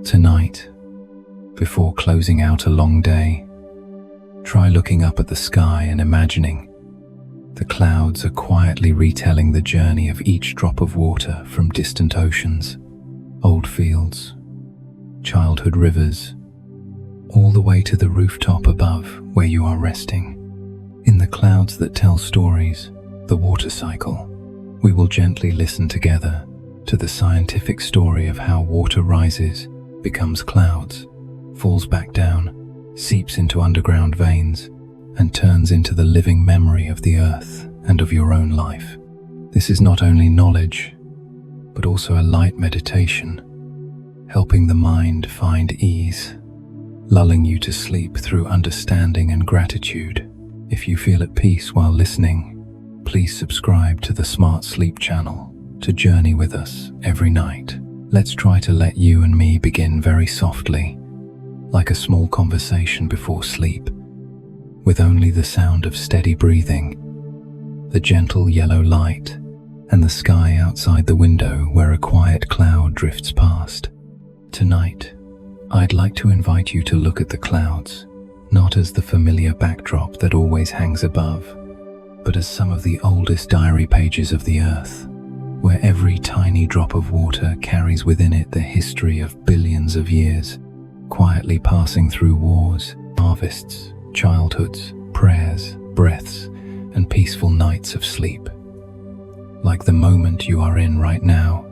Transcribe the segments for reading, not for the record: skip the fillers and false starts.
Tonight, before closing out a long day, try looking up at the sky and imagining the clouds are quietly retelling the journey of each drop of water from distant oceans, old fields, childhood rivers, all the way to the rooftop above where you are resting. In the clouds that tell stories, the water cycle, we will gently listen together to the scientific story of how water rises, becomes clouds, falls back down, seeps into underground veins, and turns into the living memory of the earth and of your own life. This is not only knowledge, but also a light meditation, helping the mind find ease, lulling you to sleep through understanding and gratitude. If you feel at peace while listening, please subscribe to the Smart Sleep channel to journey with us every night. Let's try to let you and me begin very softly, like a small conversation before sleep, with only the sound of steady breathing, the gentle yellow light, and the sky outside the window where a quiet cloud drifts past. Tonight, I'd like to invite you to look at the clouds, not as the familiar backdrop that always hangs above, but as some of the oldest diary pages of the earth, where every tiny drop of water carries within it the history of billions of years, quietly passing through wars, harvests, childhoods, prayers, breaths, and peaceful nights of sleep. Like the moment you are in right now.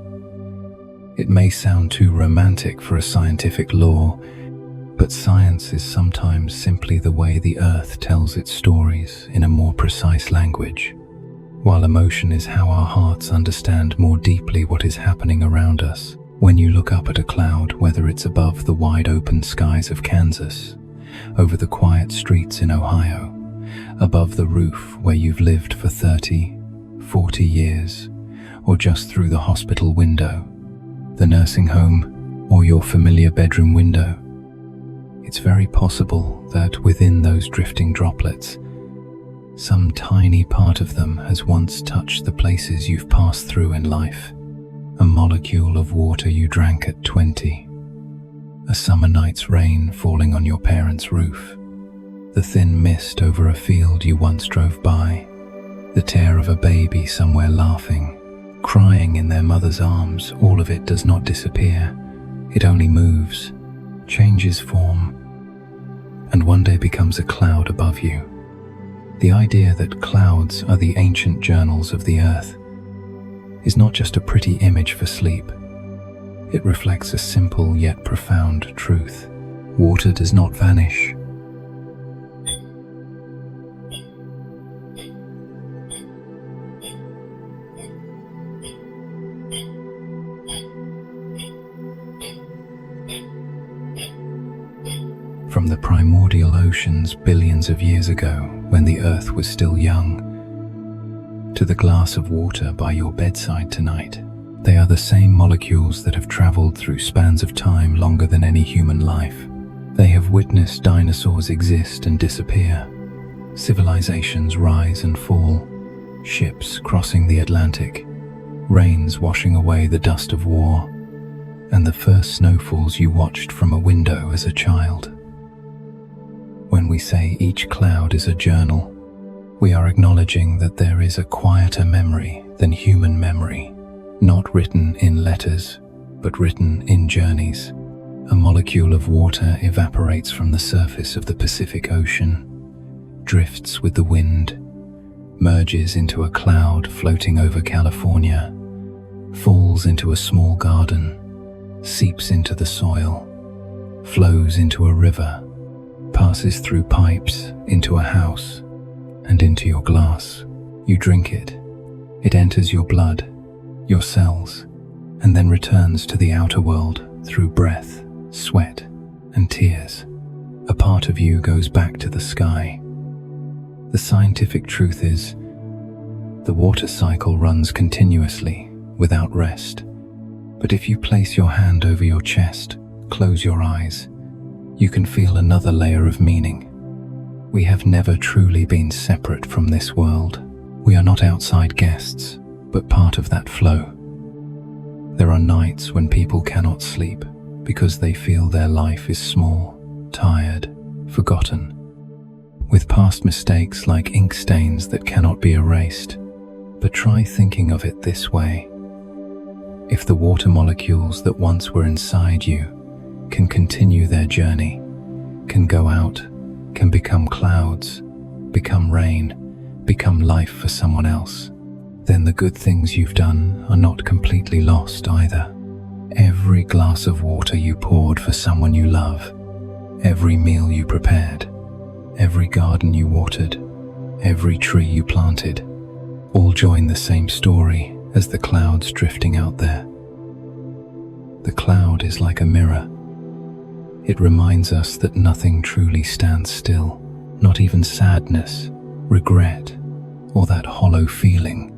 It may sound too romantic for a scientific law, but science is sometimes simply the way the earth tells its stories in a more precise language, while emotion is how our hearts understand more deeply what is happening around us. When you look up at a cloud, whether it's above the wide open skies of Kansas, over the quiet streets in Ohio, above the roof where you've lived for 30, 40 years, or just through the hospital window, the nursing home, or your familiar bedroom window, it's very possible that within those drifting droplets, some tiny part of them has once touched the places you've passed through in life. A molecule of water you drank at 20, a summer night's rain falling on your parents' roof, the thin mist over a field you once drove by, the tear of a baby somewhere laughing, crying in their mother's arms. All of it does not disappear. It only moves, changes form, and one day becomes a cloud above you. The idea that clouds are the ancient journals of the earth is not just a pretty image for sleep. It reflects a simple yet profound truth. Water does not vanish. From the primordial oceans billions of years ago, when the earth was still young, to the glass of water by your bedside tonight, they are the same molecules that have traveled through spans of time longer than any human life. They have witnessed dinosaurs exist and disappear, civilizations rise and fall, ships crossing the Atlantic, rains washing away the dust of war, and the first snowfalls you watched from a window as a child. When we say each cloud is a journal, we are acknowledging that there is a quieter memory than human memory, not written in letters, but written in journeys. A molecule of water evaporates from the surface of the Pacific Ocean, drifts with the wind, merges into a cloud floating over California, falls into a small garden, seeps into the soil, flows into a river, passes through pipes into a house, and into your glass. You drink it. It enters your blood, your cells, and then returns to the outer world through breath, sweat, and tears. A part of you goes back to the sky. The scientific truth is, the water cycle runs continuously, without rest. But if you place your hand over your chest, close your eyes, you can feel another layer of meaning. We have never truly been separate from this world. We are not outside guests, but part of that flow. There are nights when people cannot sleep, because they feel their life is small, tired, forgotten, with past mistakes like ink stains that cannot be erased. But try thinking of it this way. If the water molecules that once were inside you can continue their journey, can go out, can become clouds, become rain, become life for someone else, then the good things you've done are not completely lost either. Every glass of water you poured for someone you love, every meal you prepared, every garden you watered, every tree you planted, all join the same story as the clouds drifting out there. The cloud is like a mirror. It reminds us that nothing truly stands still, not even sadness, regret, or that hollow feeling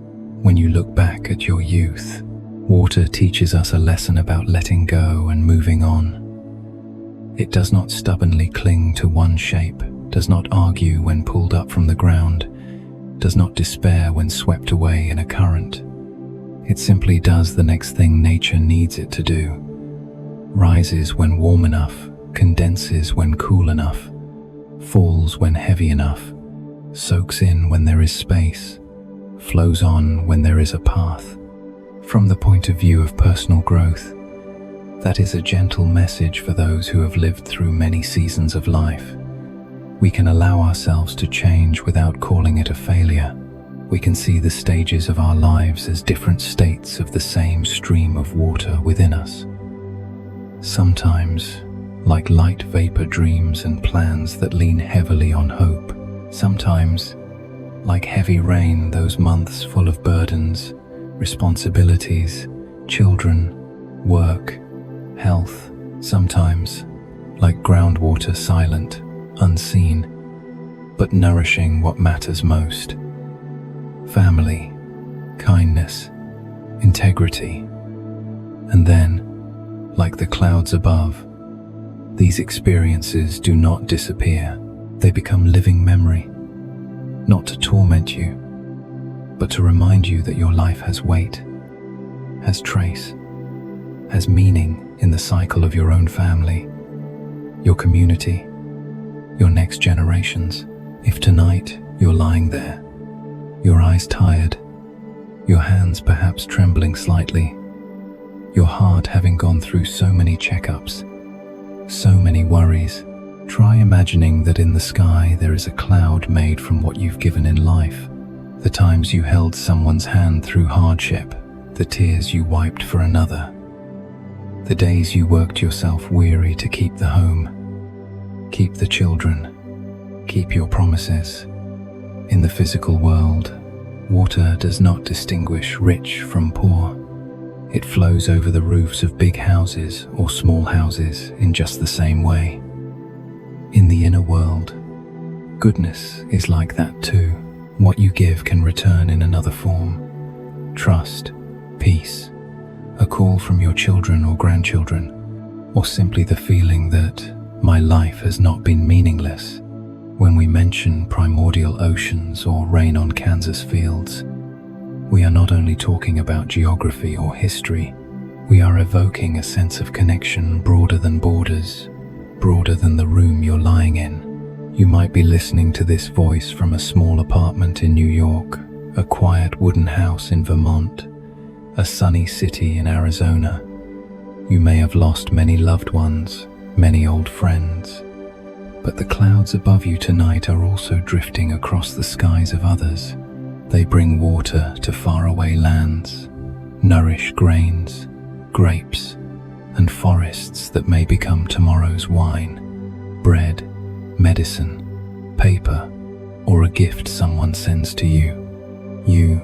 when you look back at your youth. Water teaches us a lesson about letting go and moving on. It does not stubbornly cling to one shape, does not argue when pulled up from the ground, does not despair when swept away in a current. It simply does the next thing nature needs it to do. Rises when warm enough, condenses when cool enough, falls when heavy enough, soaks in when there is space, flows on when there is a path. From the point of view of personal growth, that is a gentle message for those who have lived through many seasons of life. We can allow ourselves to change without calling it a failure. We can see the stages of our lives as different states of the same stream of water within us. Sometimes, like light vapor dreams and plans that lean heavily on hope. Sometimes, like heavy rain, those months full of burdens, responsibilities, children, work, health. Sometimes, like groundwater, silent, unseen, but nourishing what matters most. Family, kindness, integrity. And then, like the clouds above, these experiences do not disappear. They become living memory, not to torment you, but to remind you that your life has weight, has trace, has meaning in the cycle of your own family, your community, your next generations. If tonight you're lying there, your eyes tired, your hands perhaps trembling slightly, your heart having gone through so many checkups, so many worries, try imagining that in the sky there is a cloud made from what you've given in life. The times you held someone's hand through hardship, the tears you wiped for another, the days you worked yourself weary to keep the home, keep the children, keep your promises. In the physical world, water does not distinguish rich from poor. It flows over the roofs of big houses or small houses in just the same way. In the inner world, goodness is like that too. What you give can return in another form. Trust, peace, a call from your children or grandchildren, or simply the feeling that my life has not been meaningless. When we mention primordial oceans or rain on Kansas fields, we are not only talking about geography or history, we are evoking a sense of connection broader than borders, broader than the room you're lying in. You might be listening to this voice from a small apartment in New York, a quiet wooden house in Vermont, a sunny city in Arizona. You may have lost many loved ones, many old friends, but the clouds above you tonight are also drifting across the skies of others. They bring water to faraway lands, nourish grains, grapes, and forests that may become tomorrow's wine, bread, medicine, paper, or a gift someone sends to you. You,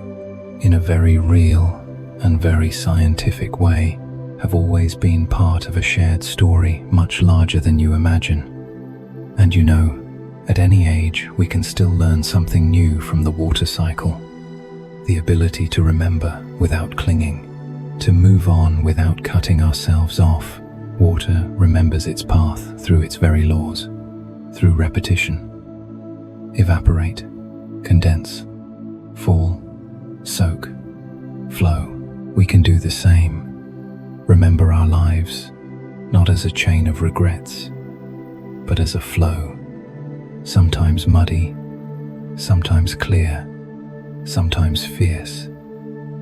in a very real and very scientific way, have always been part of a shared story much larger than you imagine. And you know, at any age we can still learn something new from the water cycle. The ability to remember without clinging, to move on without cutting ourselves off. Water remembers its path through its very laws, through repetition. Evaporate, condense, fall, soak, flow. We can do the same. Remember our lives, not as a chain of regrets, but as a flow, sometimes muddy, sometimes clear, sometimes fierce,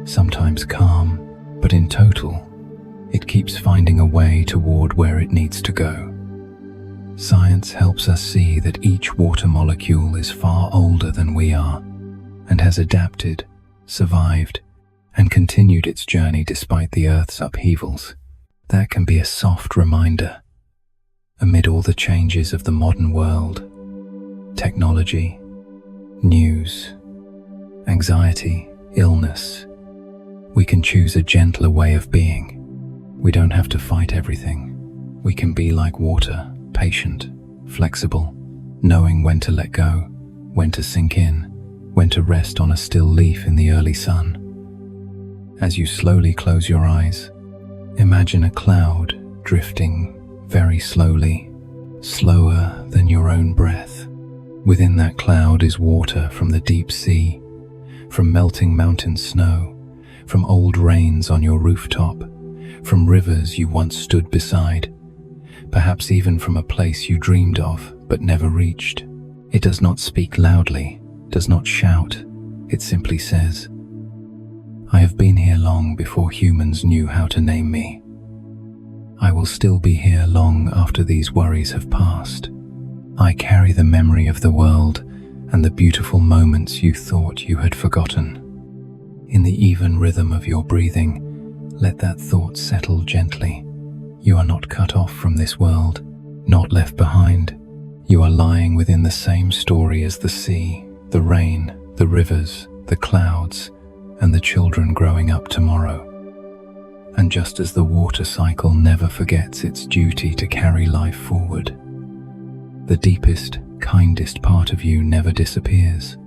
sometimes calm, but in total, it keeps finding a way toward where it needs to go. Science helps us see that each water molecule is far older than we are and has adapted, survived, and continued its journey despite the Earth's upheavals. That can be a soft reminder. Amid all the changes of the modern world, technology, news, anxiety, illness, we can choose a gentler way of being. We don't have to fight everything. We can be like water, patient, flexible, knowing when to let go, when to sink in, when to rest on a still leaf in the early sun. As you slowly close your eyes, imagine a cloud drifting very slowly, slower than your own breath. Within that cloud is water from the deep sea, from melting mountain snow, from old rains on your rooftop, from rivers you once stood beside, perhaps even from a place you dreamed of but never reached. It does not speak loudly, does not shout. It simply says, "I have been here long before humans knew how to name me. I will still be here long after these worries have passed. I carry the memory of the world and the beautiful moments you thought you had forgotten." In the even rhythm of your breathing, let that thought settle gently. You are not cut off from this world, not left behind. You are lying within the same story as the sea, the rain, the rivers, the clouds, and the children growing up tomorrow. And just as the water cycle never forgets its duty to carry life forward, the deepest, kindest part of you never disappears,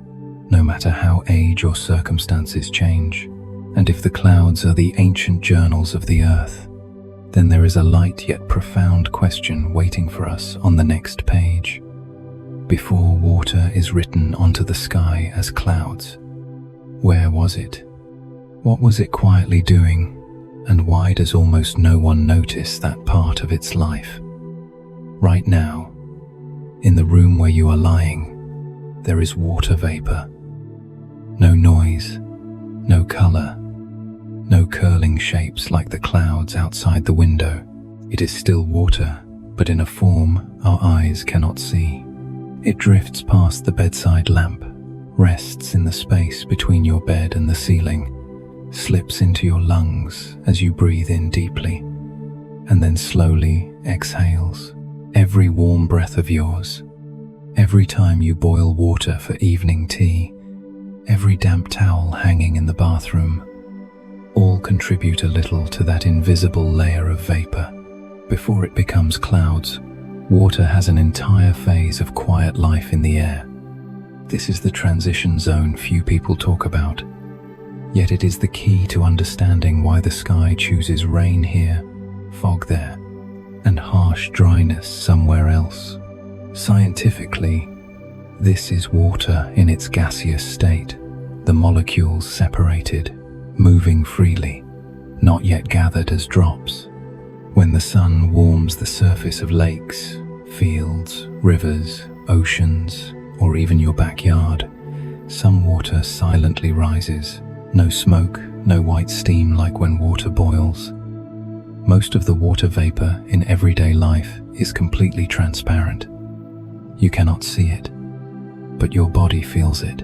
no matter how age or circumstances change. And if the clouds are the ancient journals of the earth, then there is a light yet profound question waiting for us on the next page. Before water is written onto the sky as clouds, where was it? What was it quietly doing? And why does almost no one notice that part of its life? Right now, in the room where you are lying, there is water vapor. No noise, no color, no curling shapes like the clouds outside the window. It is still water, but in a form our eyes cannot see. It drifts past the bedside lamp, rests in the space between your bed and the ceiling, slips into your lungs as you breathe in deeply, and then slowly exhales. Every warm breath of yours, every time you boil water for evening tea, every damp towel hanging in the bathroom, all contribute a little to that invisible layer of vapor. Before it becomes clouds, water has an entire phase of quiet life in the air. This is the transition zone few people talk about, yet it is the key to understanding why the sky chooses rain here, fog there, and harsh dryness somewhere else. Scientifically, this is water in its gaseous state, the molecules separated, moving freely, not yet gathered as drops. When the sun warms the surface of lakes, fields, rivers, oceans, or even your backyard, some water silently rises. No smoke, no white steam like when water boils. Most of the water vapor in everyday life is completely transparent. You cannot see it, but your body feels it.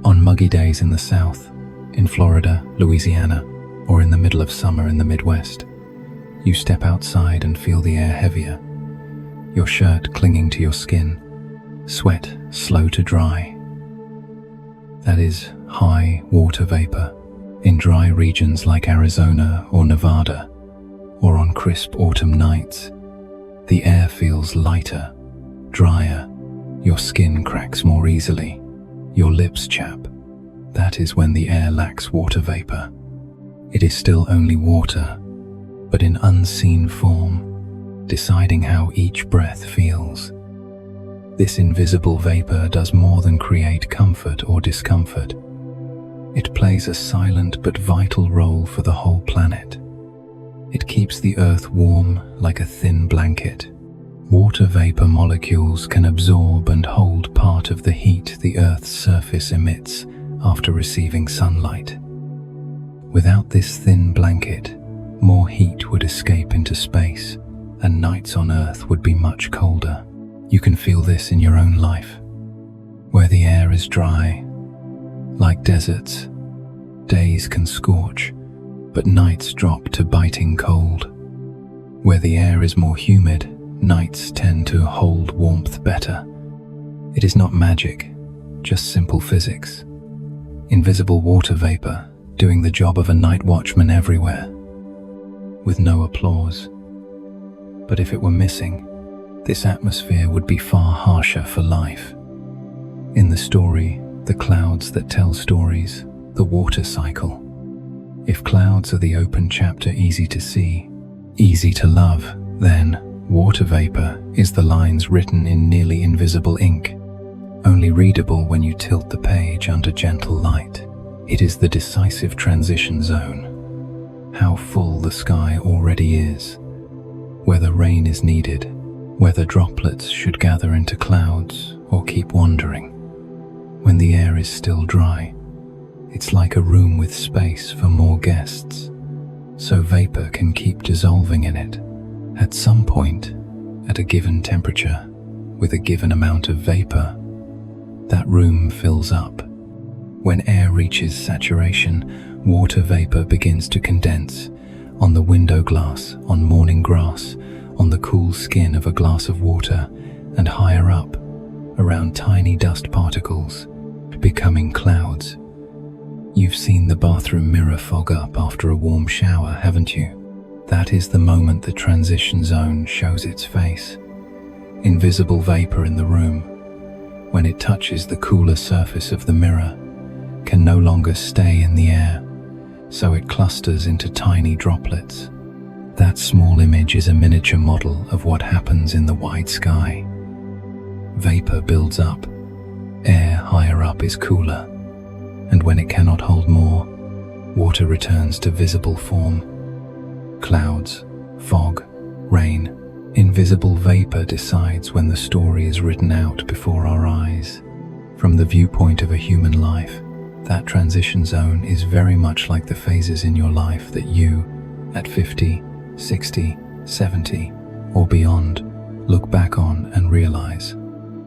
On muggy days in the south, in Florida, Louisiana, or in the middle of summer in the Midwest, you step outside and feel the air heavier, your shirt clinging to your skin, sweat slow to dry. That is high water vapor. In dry regions like Arizona or Nevada, or on crisp autumn nights, the air feels lighter, drier, your skin cracks more easily, your lips chap. That is when the air lacks water vapor. It is still only water, but in unseen form, deciding how each breath feels. This invisible vapor does more than create comfort or discomfort. It plays a silent but vital role for the whole planet. It keeps the earth warm like a thin blanket. Water vapor molecules can absorb and hold part of the heat the earth's surface emits after receiving sunlight. Without this thin blanket, more heat would escape into space, and nights on Earth would be much colder. You can feel this in your own life. Where the air is dry, like deserts, days can scorch, but nights drop to biting cold. Where the air is more humid, nights tend to hold warmth better. It is not magic, just simple physics. Invisible water vapor doing the job of a night watchman everywhere, with no applause. But if it were missing, this atmosphere would be far harsher for life. In the story, the clouds that tell stories, the water cycle. If clouds are the open chapter easy to see, easy to love, then water vapor is the lines written in nearly invisible ink, only readable when you tilt the page under gentle light. It is the decisive transition zone. How full the sky already is, whether rain is needed, whether droplets should gather into clouds or keep wandering. When the air is still dry, it's like a room with space for more guests, so vapor can keep dissolving in it. At some point, at a given temperature, with a given amount of vapor, that room fills up. When air reaches saturation, water vapor begins to condense on the window glass, on morning grass, on the cool skin of a glass of water, and higher up, around tiny dust particles, becoming clouds. You've seen the bathroom mirror fog up after a warm shower, haven't you? That is the moment the transition zone shows its face. Invisible vapor in the room, when it touches the cooler surface of the mirror, can no longer stay in the air, so it clusters into tiny droplets. That small image is a miniature model of what happens in the wide sky. Vapor builds up, air higher up is cooler, and when it cannot hold more, water returns to visible form. Clouds, fog, rain, invisible vapor decides when the story is written out before our eyes. From the viewpoint of a human life, that transition zone is very much like the phases in your life that you, at 50, 60, 70, or beyond, look back on and realize.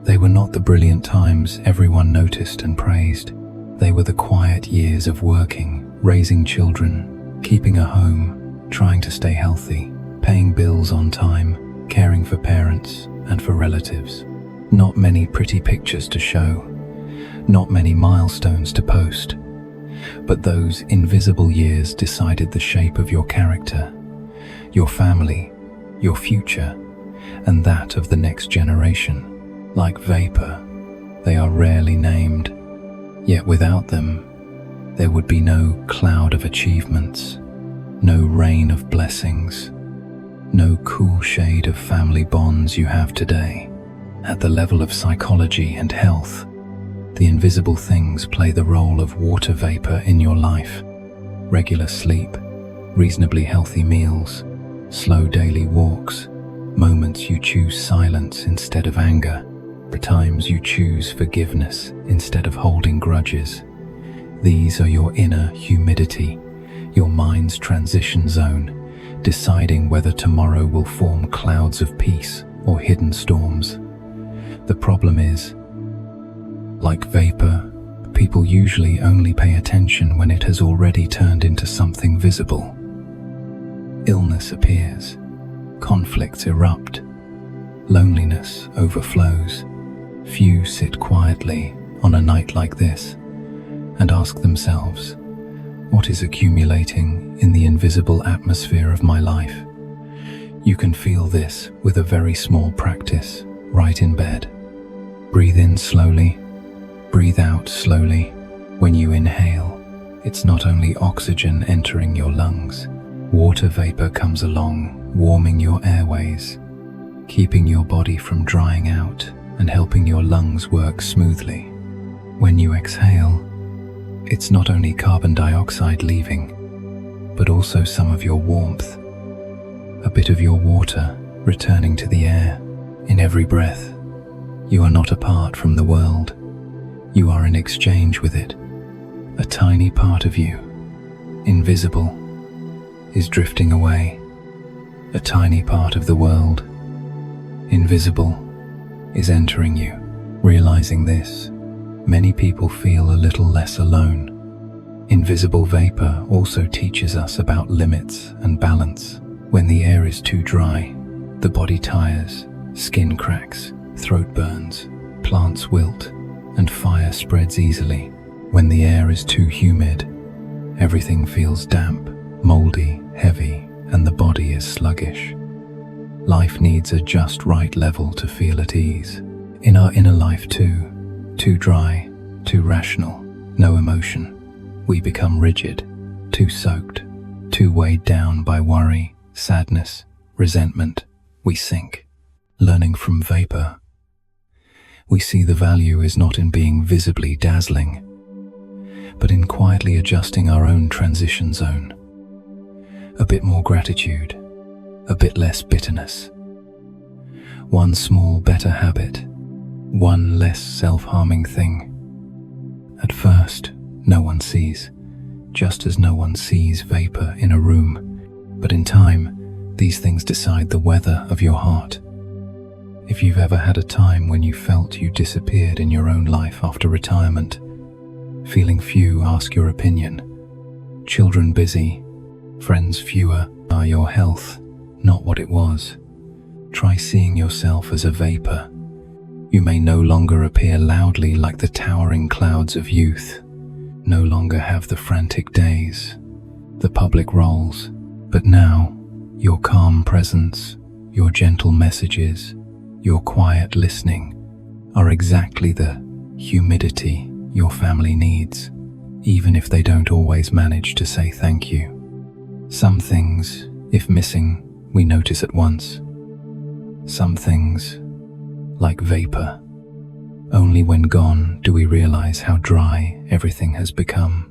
They were not the brilliant times everyone noticed and praised. They were the quiet years of working, raising children, keeping a home, trying to stay healthy, paying bills on time, caring for parents and for relatives. Not many pretty pictures to show, not many milestones to post, but those invisible years decided the shape of your character, your family, your future, and that of the next generation. Like vapor, they are rarely named, yet without them, there would be no cloud of achievements, no rain of blessings, no cool shade of family bonds you have today. At the level of psychology and health, the invisible things play the role of water vapor in your life. Regular sleep, reasonably healthy meals, slow daily walks, moments you choose silence instead of anger, times you choose forgiveness instead of holding grudges. These are your inner humidity, your mind's transition zone, deciding whether tomorrow will form clouds of peace or hidden storms. The problem is, like vapor, people usually only pay attention when it has already turned into something visible. Illness appears, conflicts erupt, loneliness overflows. Few sit quietly on a night like this and ask themselves, what is accumulating in the invisible atmosphere of my life? You can feel this with a very small practice, right in bed. Breathe in slowly, breathe out slowly. When you inhale, it's not only oxygen entering your lungs. Water vapor comes along, warming your airways, keeping your body from drying out and helping your lungs work smoothly. When you exhale, it's not only carbon dioxide leaving, but also some of your warmth, bit of your water returning to the air. In every breath, you are not apart from the world. You are in exchange with it. A tiny part of you, invisible, is drifting away. A tiny part of the world, invisible, is entering you. Realizing this, many people feel a little less alone. Invisible vapor also teaches us about limits and balance. When the air is too dry, the body tires, skin cracks, throat burns, plants wilt, and fire spreads easily. When the air is too humid, everything feels damp, moldy, heavy, and the body is sluggish. Life needs a just right level to feel at ease. In our inner life too dry, too rational, no emotion, we become rigid, too soaked, too weighed down by worry, sadness, resentment, we sink. Learning from vapor, we see the value is not in being visibly dazzling, but in quietly adjusting our own transition zone. A bit more gratitude, a bit less bitterness. One small better habit, one less self-harming thing. At first, no one sees, just as no one sees vapor in a room. But in time, these things decide the weather of your heart. If you've ever had a time when you felt you disappeared in your own life after retirement, feeling few ask your opinion, children busy, friends fewer, are your health not what it was? Try seeing yourself as a vapor. You may no longer appear loudly like the towering clouds of youth, no longer have the frantic days, the public roles, but now your calm presence, your gentle messages, your quiet listening are exactly the humidity your family needs, even if they don't always manage to say thank you. Some things, if missing, we notice at once. Some things, like vapor, only when gone do we realize how dry everything has become.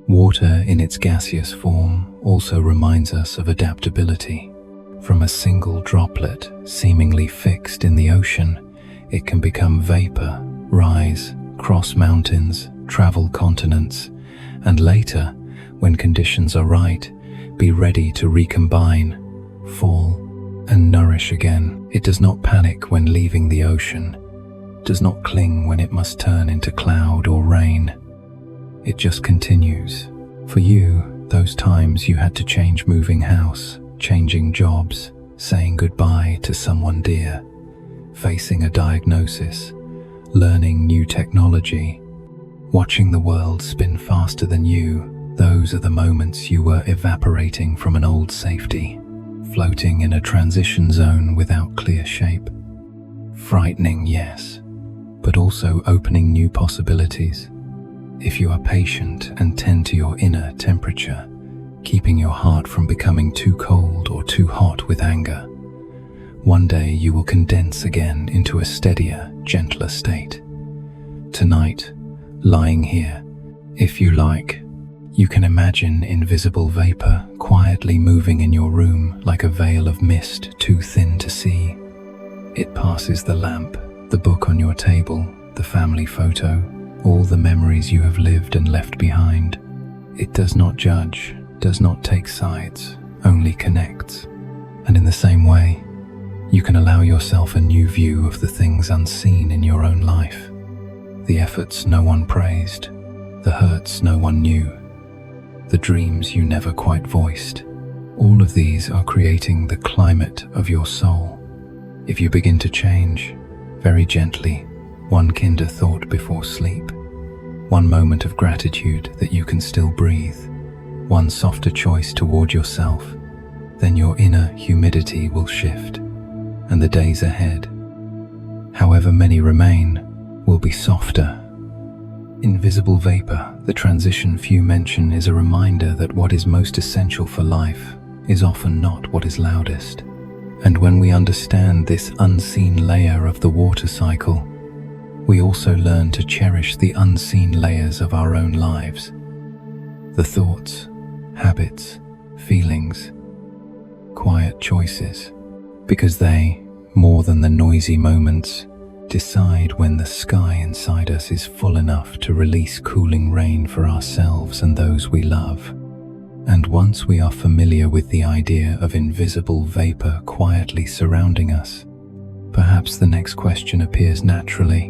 Water in its gaseous form also reminds us of adaptability. From a single droplet seemingly fixed in the ocean, it can become vapor, rise, cross mountains, travel continents, and later, when conditions are right, be ready to recombine, fall, and nourish again. It does not panic when leaving the ocean, does not cling when it must turn into cloud or rain. It just continues. For you, those times you had to change moving house, changing jobs, saying goodbye to someone dear, facing a diagnosis, learning new technology, watching the world spin faster than you, those are the moments you were evaporating from an old safety, floating in a transition zone without clear shape. Frightening, yes, but also opening new possibilities. If you are patient and tend to your inner temperature, keeping your heart from becoming too cold or too hot with anger, one day you will condense again into a steadier, gentler state. Tonight, lying here, if you like, you can imagine invisible vapor quietly moving in your room like a veil of mist too thin to see. It passes the lamp, the book on your table, the family photo, all the memories you have lived and left behind. It does not judge, does not take sides, only connects. And in the same way, you can allow yourself a new view of the things unseen in your own life. The efforts no one praised, the hurts no one knew, the dreams you never quite voiced. All of these are creating the climate of your soul. If you begin to change, very gently, one kinder thought before sleep, one moment of gratitude that you can still breathe, one softer choice toward yourself, then your inner humidity will shift, and the days ahead, however many remain, will be softer. Invisible vapor, the transition few mention, is a reminder that what is most essential for life is often not what is loudest. And when we understand this unseen layer of the water cycle, we also learn to cherish the unseen layers of our own lives. The thoughts, habits, feelings, quiet choices, because they, more than the noisy moments, decide when the sky inside us is full enough to release cooling rain for ourselves and those we love. And once we are familiar with the idea of invisible vapor quietly surrounding us, perhaps the next question appears naturally.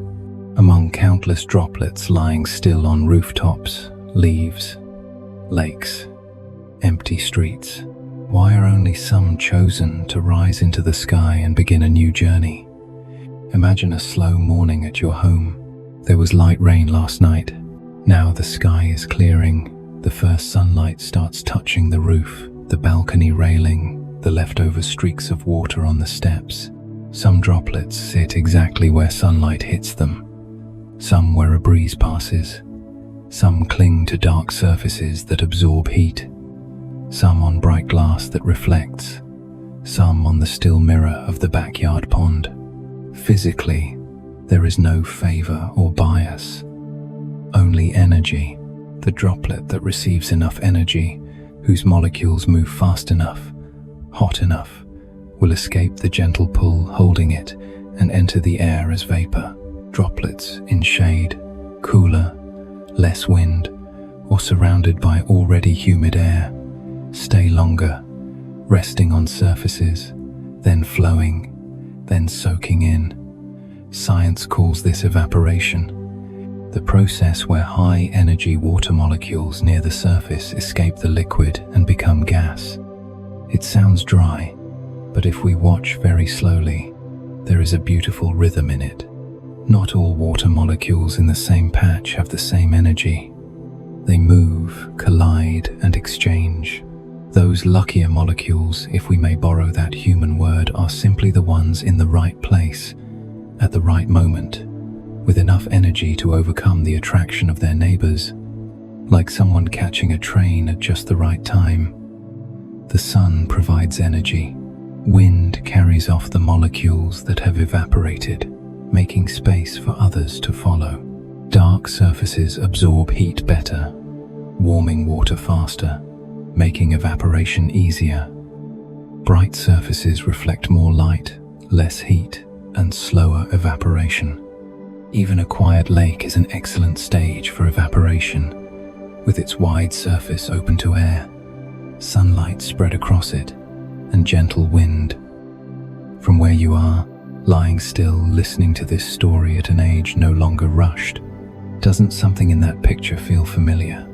Among countless droplets lying still on rooftops, leaves, lakes, empty streets, why are only some chosen to rise into the sky and begin a new journey? Imagine a slow morning at your home. There was light rain last night. Now the sky is clearing. The first sunlight starts touching the roof, the balcony railing, the leftover streaks of water on the steps. Some droplets sit exactly where sunlight hits them. Some where a breeze passes. Some cling to dark surfaces that absorb heat. Some on bright glass that reflects. Some on the still mirror of the backyard pond. Physically, there is no favor or bias. Only energy, the droplet that receives enough energy, whose molecules move fast enough, hot enough, will escape the gentle pull holding it and enter the air as vapor. Droplets in shade, cooler, less wind, or surrounded by already humid air, stay longer, resting on surfaces, then flowing, then soaking in. Science calls this evaporation, the process where high-energy water molecules near the surface escape the liquid and become gas. It sounds dry, but if we watch very slowly, there is a beautiful rhythm in it. Not all water molecules in the same patch have the same energy. They move, collide, and exchange. Those luckier molecules, if we may borrow that human word, are simply the ones in the right place, at the right moment, with enough energy to overcome the attraction of their neighbors, like someone catching a train at just the right time. The sun provides energy. Wind carries off the molecules that have evaporated, making space for others to follow. Dark surfaces absorb heat better, warming water faster, making evaporation easier. Bright surfaces reflect more light, less heat, and slower evaporation. Even a quiet lake is an excellent stage for evaporation, with its wide surface open to air, sunlight spread across it, and gentle wind. From where you are, lying still, listening to this story at an age no longer rushed, doesn't something in that picture feel familiar?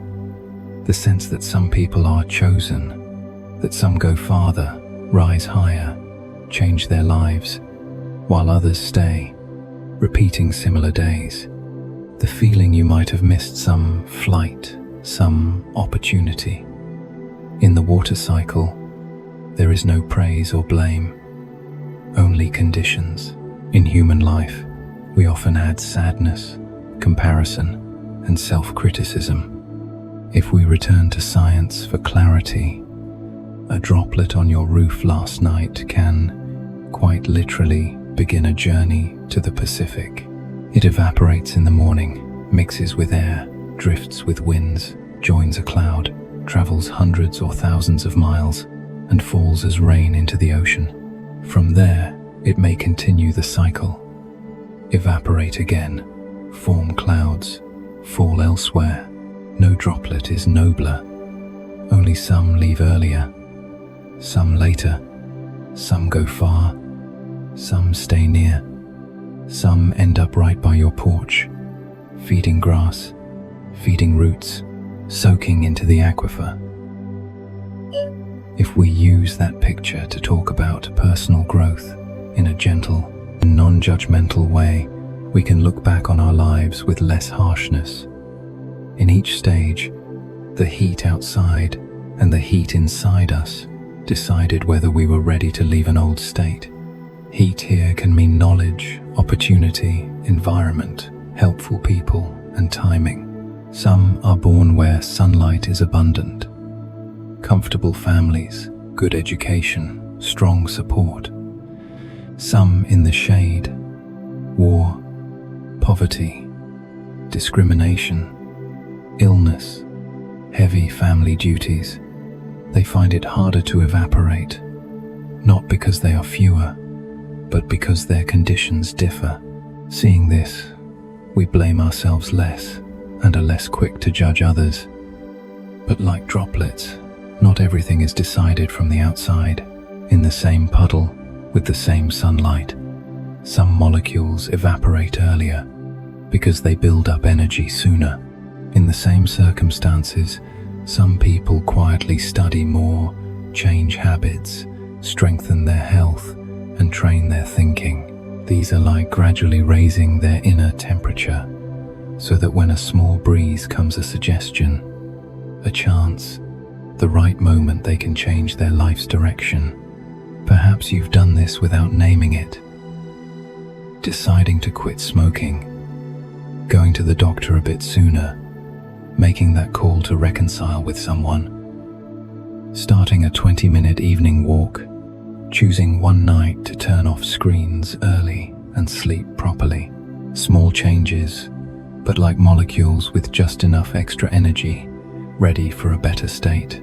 The sense that some people are chosen, that some go farther, rise higher, change their lives, while others stay, repeating similar days. The feeling you might have missed some flight, some opportunity. In the water cycle, there is no praise or blame, only conditions. In human life, we often add sadness, comparison, and self-criticism. If we return to science for clarity, a droplet on your roof last night can, quite literally, begin a journey to the Pacific. It evaporates in the morning, mixes with air, drifts with winds, joins a cloud, travels hundreds or thousands of miles, and falls as rain into the ocean. From there, it may continue the cycle, evaporate again, form clouds, fall elsewhere. No droplet is nobler. Only some leave earlier, some later, some go far, some stay near, some end up right by your porch, feeding grass, feeding roots, soaking into the aquifer. If we use that picture to talk about personal growth in a gentle and non-judgmental way, we can look back on our lives with less harshness. In each stage, the heat outside and the heat inside us decided whether we were ready to leave an old state. Heat here can mean knowledge, opportunity, environment, helpful people, and timing. Some are born where sunlight is abundant. Comfortable families, good education, strong support. Some in the shade, war, poverty, discrimination, illness, heavy family duties. They find it harder to evaporate, not because they are fewer, but because their conditions differ. Seeing this, we blame ourselves less and are less quick to judge others. But like droplets, not everything is decided from the outside. In the same puddle, with the same sunlight, some molecules evaporate earlier because they build up energy sooner. In the same circumstances, some people quietly study more, change habits, strengthen their health, and train their thinking. These are like gradually raising their inner temperature, so that when a small breeze comes, a suggestion, a chance, the right moment, they can change their life's direction. Perhaps you've done this without naming it. Deciding to quit smoking, going to the doctor a bit sooner, making that call to reconcile with someone, starting a 20-minute evening walk, choosing one night to turn off screens early and sleep properly. Small changes, but like molecules with just enough extra energy, ready for a better state.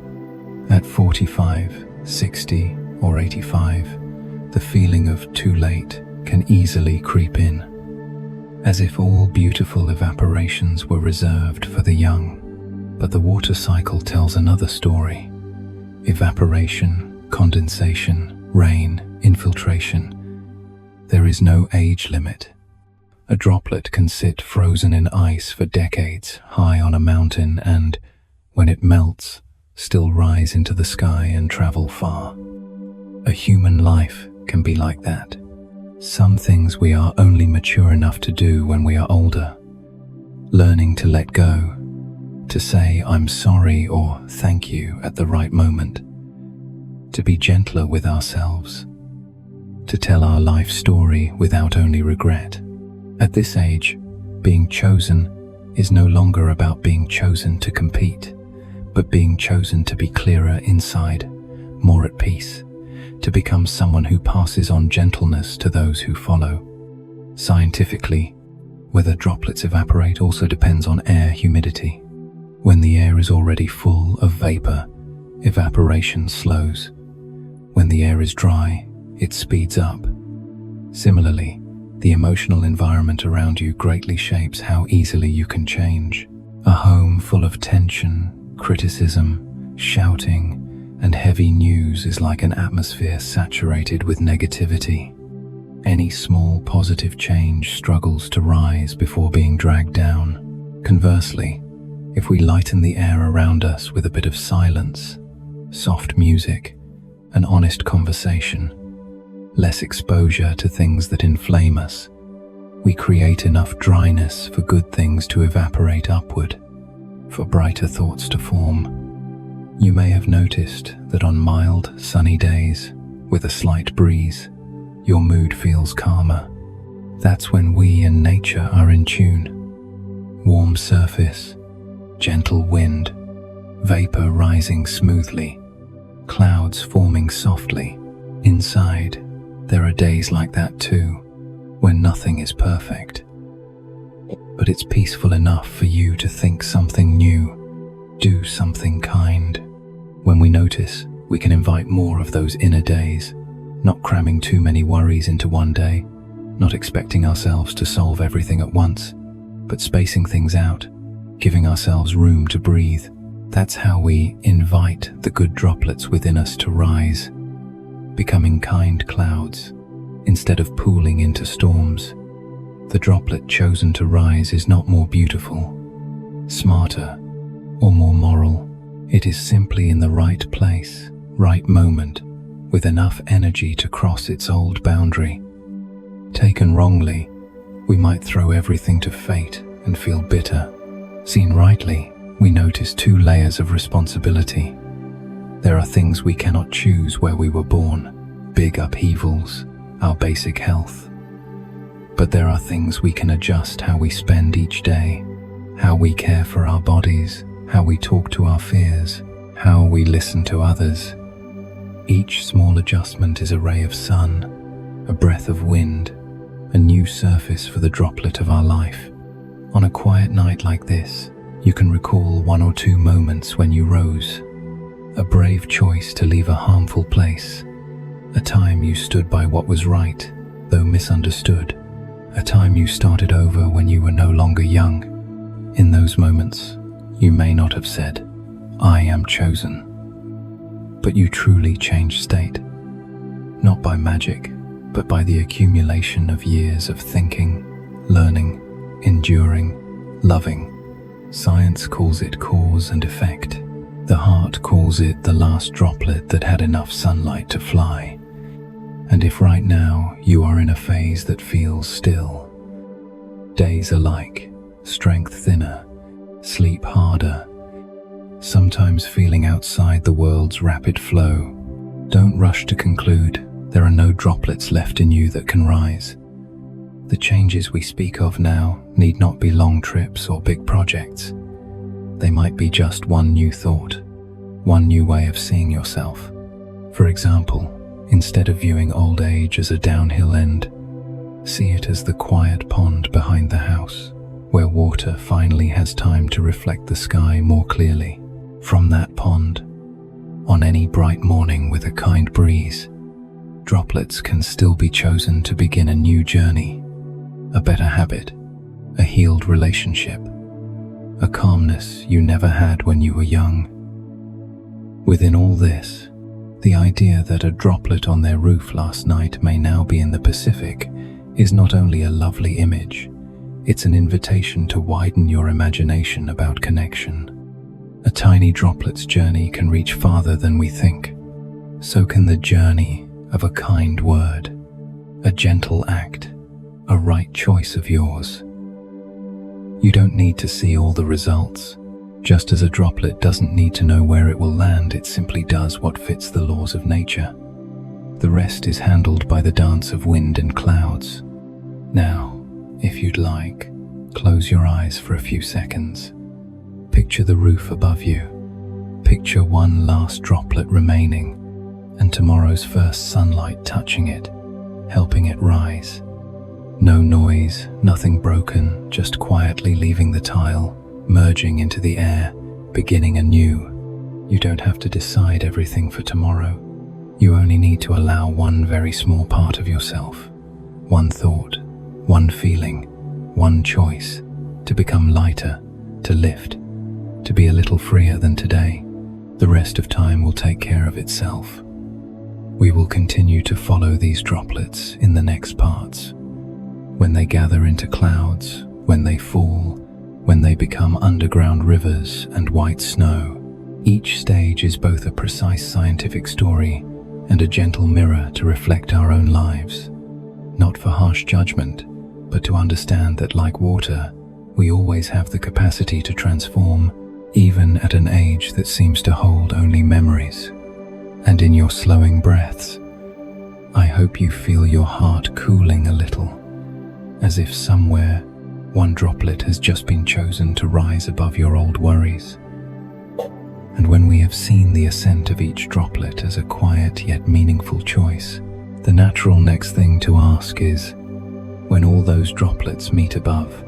At 45, 60, or 85, the feeling of too late can easily creep in, as if all beautiful evaporations were reserved for the young. But the water cycle tells another story. Evaporation, condensation, rain, infiltration. There is no age limit. A droplet can sit frozen in ice for decades, high on a mountain, and, when it melts, still rise into the sky and travel far. A human life can be like that. Some things we are only mature enough to do when we are older. Learning to let go, to say I'm sorry or thank you at the right moment, to be gentler with ourselves, to tell our life story without only regret. At this age, being chosen is no longer about being chosen to compete, but being chosen to be clearer inside, more at peace, to become someone who passes on gentleness to those who follow. Scientifically, whether droplets evaporate also depends on air humidity. When the air is already full of vapor, evaporation slows. When the air is dry, it speeds up. Similarly, the emotional environment around you greatly shapes how easily you can change. A home full of tension, criticism, shouting, and heavy news is like an atmosphere saturated with negativity. Any small positive change struggles to rise before being dragged down. Conversely, if we lighten the air around us with a bit of silence, soft music, an honest conversation, less exposure to things that inflame us, we create enough dryness for good things to evaporate upward, for brighter thoughts to form. You may have noticed that on mild, sunny days, with a slight breeze, your mood feels calmer. That's when we and nature are in tune. Warm surface, gentle wind, vapor rising smoothly, clouds forming softly. Inside, there are days like that too, when nothing is perfect. But it's peaceful enough for you to think something new, do something kind. When we notice, we can invite more of those inner days, not cramming too many worries into one day, not expecting ourselves to solve everything at once, but spacing things out, giving ourselves room to breathe. That's how we invite the good droplets within us to rise, becoming kind clouds, instead of pooling into storms. The droplet chosen to rise is not more beautiful, smarter, or more moral. It is simply in the right place, right moment, with enough energy to cross its old boundary. Taken wrongly, we might throw everything to fate and feel bitter. Seen rightly, we notice two layers of responsibility. There are things we cannot choose where we were born, big upheavals, our basic health. But there are things we can adjust: how we spend each day, how we care for our bodies, how we talk to our fears, how we listen to others. Each small adjustment is a ray of sun, a breath of wind, a new surface for the droplet of our life. On a quiet night like this, you can recall one or two moments when you rose, a brave choice to leave a harmful place, A time you stood by what was right, though misunderstood. A time you started over when you were no longer young. In those moments, you may not have said, "I am chosen." But you truly changed state. Not by magic, but by the accumulation of years of thinking, learning, enduring, loving. Science calls it cause and effect. The heart calls it the last droplet that had enough sunlight to fly. And if right now you are in a phase that feels still, days alike, strength thinner, sleep harder, sometimes feeling outside the world's rapid flow, don't rush to conclude there are no droplets left in you that can rise. The changes we speak of now need not be long trips or big projects. They might be just one new thought, one new way of seeing yourself. For example, instead of viewing old age as a downhill end, see it as the quiet pond behind the house, where water finally has time to reflect the sky more clearly. From that pond, on any bright morning with a kind breeze, droplets can still be chosen to begin a new journey, a better habit, a healed relationship, a calmness you never had when you were young. Within all this, the idea that a droplet on their roof last night may now be in the Pacific is not only a lovely image, it's an invitation to widen your imagination about connection. A tiny droplet's journey can reach farther than we think. So can the journey of a kind word, a gentle act, a right choice of yours. You don't need to see all the results. Just as a droplet doesn't need to know where it will land, it simply does what fits the laws of nature. The rest is handled by the dance of wind and clouds. Now, if you'd like, close your eyes for a few seconds. Picture the roof above you. Picture one last droplet remaining, and tomorrow's first sunlight touching it, helping it rise. No noise, nothing broken, just quietly leaving the tile, merging into the air, beginning anew. You don't have to decide everything for tomorrow. You only need to allow one very small part of yourself, one thought, one feeling, one choice, to become lighter, to lift, to be a little freer than today. The rest of time will take care of itself. We will continue to follow these droplets in the next parts. When they gather into clouds, when they fall, when they become underground rivers and white snow, each stage is both a precise scientific story and a gentle mirror to reflect our own lives. Not for harsh judgment, but to understand that like water, we always have the capacity to transform, even at an age that seems to hold only memories. And in your slowing breaths, I hope you feel your heart cooling a little, as if somewhere one droplet has just been chosen to rise above your old worries. And when we have seen the ascent of each droplet as a quiet yet meaningful choice, the natural next thing to ask is, when all those droplets meet above,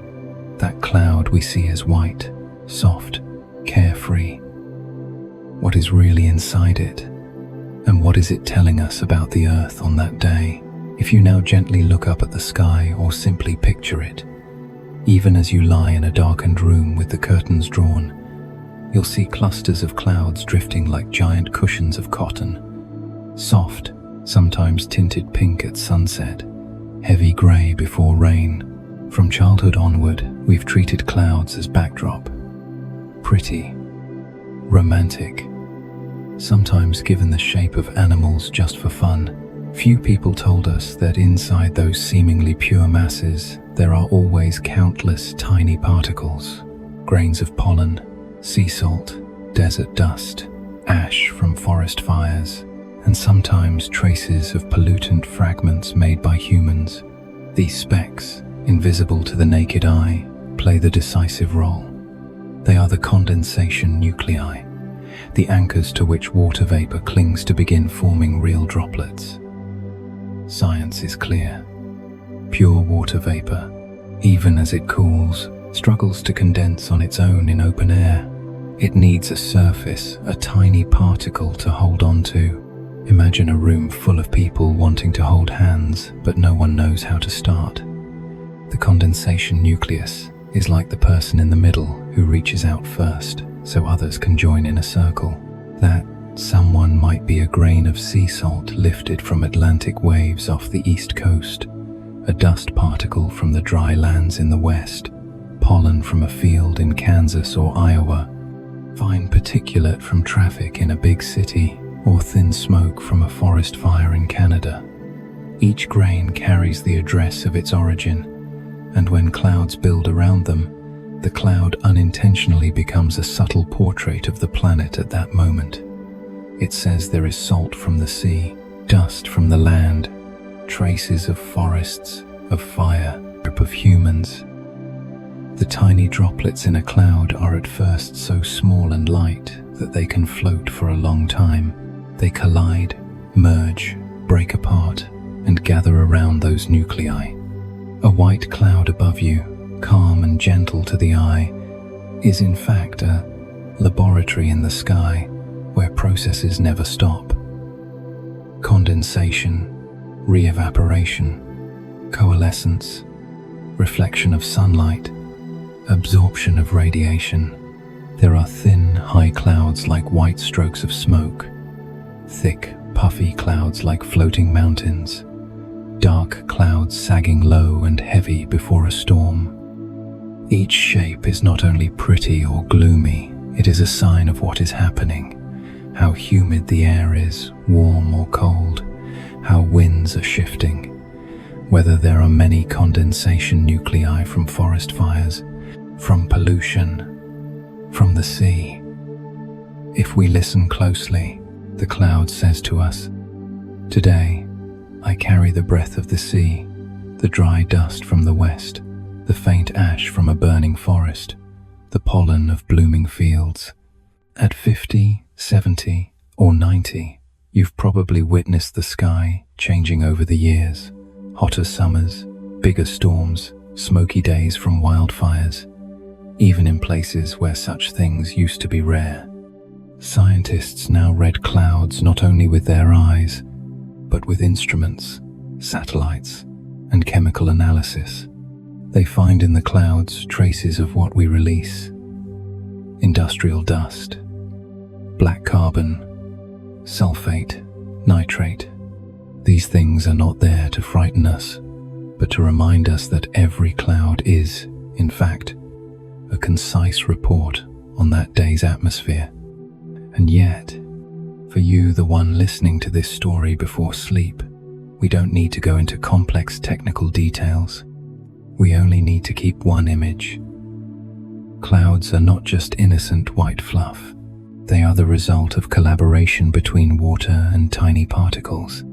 that cloud we see as white, soft, carefree, what is really inside it? And what is it telling us about the earth on that day? If you now gently look up at the sky or simply picture it, even as you lie in a darkened room with the curtains drawn, you'll see clusters of clouds drifting like giant cushions of cotton. Soft, sometimes tinted pink at sunset, heavy grey before rain. From childhood onward, we've treated clouds as backdrop. Pretty, romantic, sometimes given the shape of animals just for fun. Few people told us that inside those seemingly pure masses, there are always countless tiny particles, grains of pollen, sea salt, desert dust, ash from forest fires, and sometimes traces of pollutant fragments made by humans. These specks, invisible to the naked eye, play the decisive role. They are the condensation nuclei, the anchors to which water vapor clings to begin forming real droplets. Science is clear. Pure water vapor, even as it cools, struggles to condense on its own in open air. It needs a surface, a tiny particle to hold on to. Imagine a room full of people wanting to hold hands, but no one knows how to start. The condensation nucleus is like the person in the middle who reaches out first, so others can join in a circle. That someone might be a grain of sea salt lifted from Atlantic waves off the east coast, a dust particle from the dry lands in the west, pollen from a field in Kansas or Iowa, fine particulate from traffic in a big city, or thin smoke from a forest fire in Canada. Each grain carries the address of its origin, and when clouds build around them, the cloud unintentionally becomes a subtle portrait of the planet at that moment. It says there is salt from the sea, dust from the land, traces of forests, of fire, of humans. The tiny droplets in a cloud are at first so small and light that they can float for a long time. They collide, merge, break apart, and gather around those nuclei. A white cloud above you, calm and gentle to the eye, is in fact a laboratory in the sky where processes never stop. Condensation, re-evaporation, coalescence, reflection of sunlight, absorption of radiation. There are thin, high clouds like white strokes of smoke, thick, puffy clouds like floating mountains, dark clouds sagging low and heavy before a storm. Each shape is not only pretty or gloomy, it is a sign of what is happening. How humid the air is, warm or cold, how winds are shifting, whether there are many condensation nuclei from forest fires, from pollution, from the sea. If we listen closely, the cloud says to us, "Today, I carry the breath of the sea, the dry dust from the west, the faint ash from a burning forest, the pollen of blooming fields." At 50, 70, or 90, you've probably witnessed the sky changing over the years. Hotter summers, bigger storms, smoky days from wildfires, even in places where such things used to be rare. Scientists now read clouds not only with their eyes, but with instruments, satellites, and chemical analysis. They find in the clouds traces of what we release: industrial dust, black carbon, sulfate, nitrate. These things are not there to frighten us, but to remind us that every cloud is, in fact, a concise report on that day's atmosphere. And yet, for you, the one listening to this story before sleep, we don't need to go into complex technical details. We only need to keep one image. Clouds are not just innocent white fluff. They are the result of collaboration between water and tiny particles,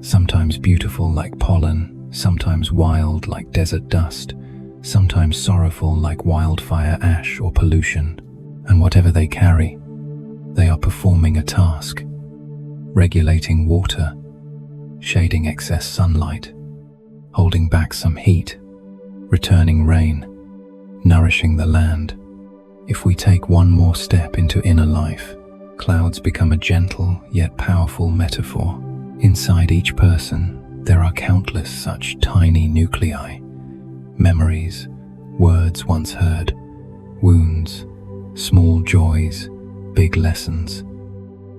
sometimes beautiful like pollen, sometimes wild like desert dust, sometimes sorrowful like wildfire ash or pollution. And whatever they carry, they are performing a task: regulating water, shading excess sunlight, holding back some heat, returning rain, nourishing the land. If we take one more step into inner life, clouds become a gentle yet powerful metaphor. Inside each person, there are countless such tiny nuclei: memories, words once heard, wounds, small joys, big lessons.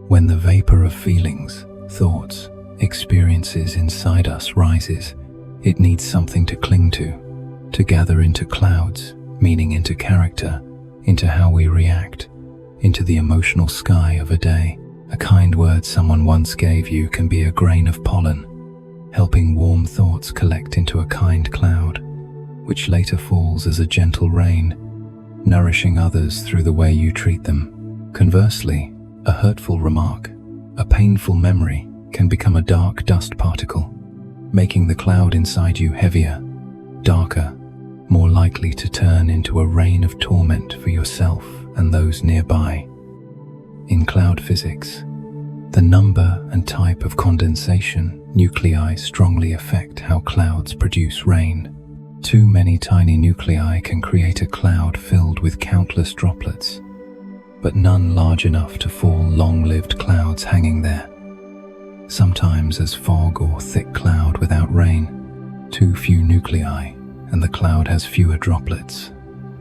When the vapor of feelings, thoughts, experiences inside us rises, it needs something to cling to gather into clouds, meaning into character, into how we react, into the emotional sky of a day. A kind word someone once gave you can be a grain of pollen, helping warm thoughts collect into a kind cloud, which later falls as a gentle rain, nourishing others through the way you treat them. Conversely, a hurtful remark, a painful memory, can become a dark dust particle, making the cloud inside you heavier, darker, more likely to turn into a rain of torment for yourself and those nearby. In cloud physics, the number and type of condensation nuclei strongly affect how clouds produce rain. Too many tiny nuclei can create a cloud filled with countless droplets, but none large enough to fall long-lived clouds hanging there. sometimes as fog or thick cloud without rain. Too few nuclei, and the cloud has fewer droplets,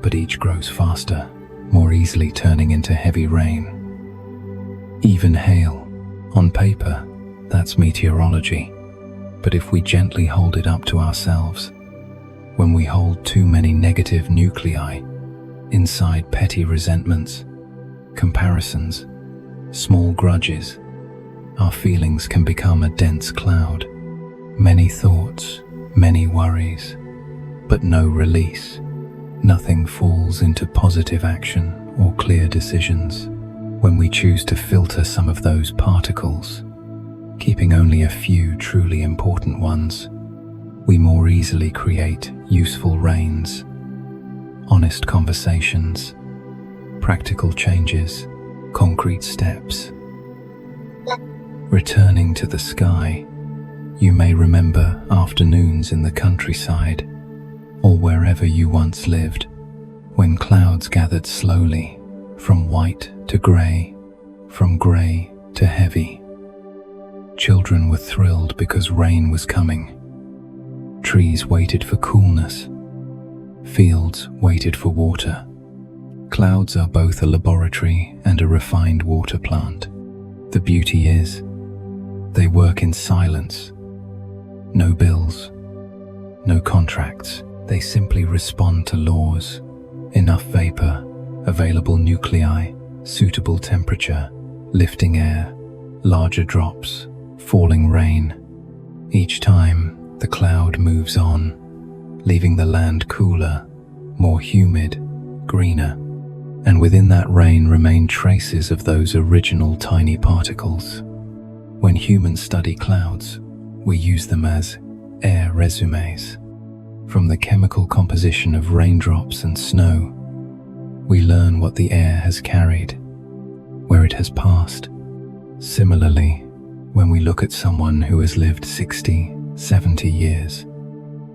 but each grows faster, more easily turning into heavy rain. Even hail, on paper, that's meteorology. But if we gently hold it up to ourselves, when we hold too many negative nuclei inside petty resentments, comparisons, small grudges, our feelings can become a dense cloud. Many thoughts, many worries, but no release. Nothing falls into positive action or clear decisions. When we choose to filter some of those particles, keeping only a few truly important ones, we more easily create useful rains, honest conversations, practical changes, concrete steps. Returning to the sky, you may remember afternoons in the countryside, or wherever you once lived, when clouds gathered slowly, from white to grey, from grey to heavy. Children were thrilled because rain was coming. Trees waited for coolness. Fields waited for water. Clouds are both a laboratory and a refined water plant. The beauty is, they work in silence. No bills, no contracts. They simply respond to laws. Enough vapor, available nuclei, suitable temperature, lifting air, larger drops, falling rain. Each time, the cloud moves on, leaving the land cooler, more humid, greener, and within that rain remain traces of those original tiny particles. When humans study clouds, we use them as air resumes. From the chemical composition of raindrops and snow, we learn what the air has carried, where it has passed. Similarly, when we look at someone who has lived 60, 70 years,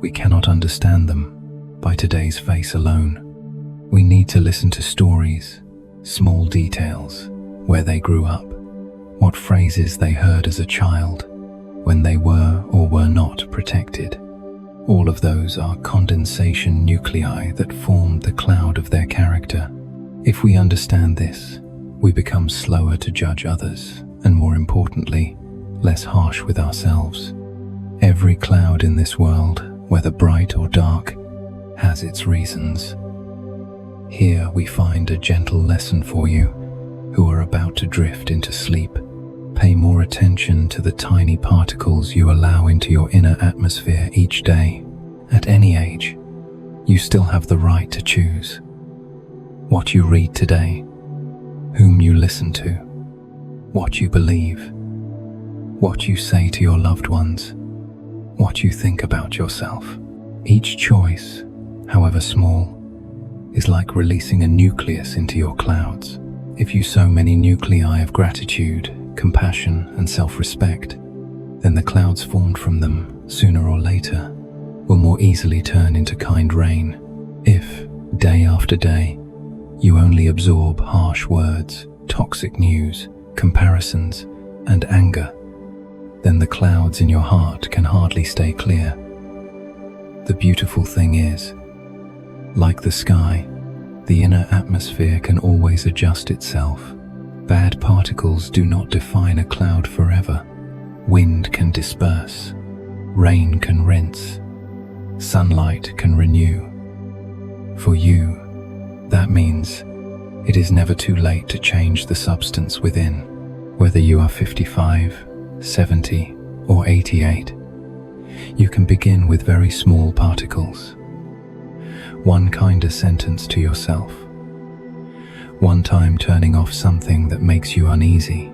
we cannot understand them by today's face alone. We need to listen to stories, small details, where they grew up, what phrases they heard as a child, when they were or were not protected. All of those are condensation nuclei that formed the cloud of their character. If we understand this, we become slower to judge others, and more importantly, less harsh with ourselves. Every cloud in this world, whether bright or dark, has its reasons. Here we find a gentle lesson for you, who are about to drift into sleep. Pay more attention to the tiny particles you allow into your inner atmosphere each day. At any age, you still have the right to choose what you read today, whom you listen to, what you believe, what you say to your loved ones, what you think about yourself. Each choice, however small, is like releasing a nucleus into your clouds. If you sow many nuclei of gratitude, compassion, and self-respect, then the clouds formed from them, sooner or later, will more easily turn into kind rain. If, day after day, you only absorb harsh words, toxic news, comparisons, and anger, then the clouds in your heart can hardly stay clear. The beautiful thing is, like the sky, the inner atmosphere can always adjust itself. Bad particles do not define a cloud forever. Wind can disperse, rain can rinse, sunlight can renew. For you, that means it is never too late to change the substance within. Whether you are 55, 70, or 88, you can begin with very small particles. One kinder sentence to yourself. One time turning off something that makes you uneasy.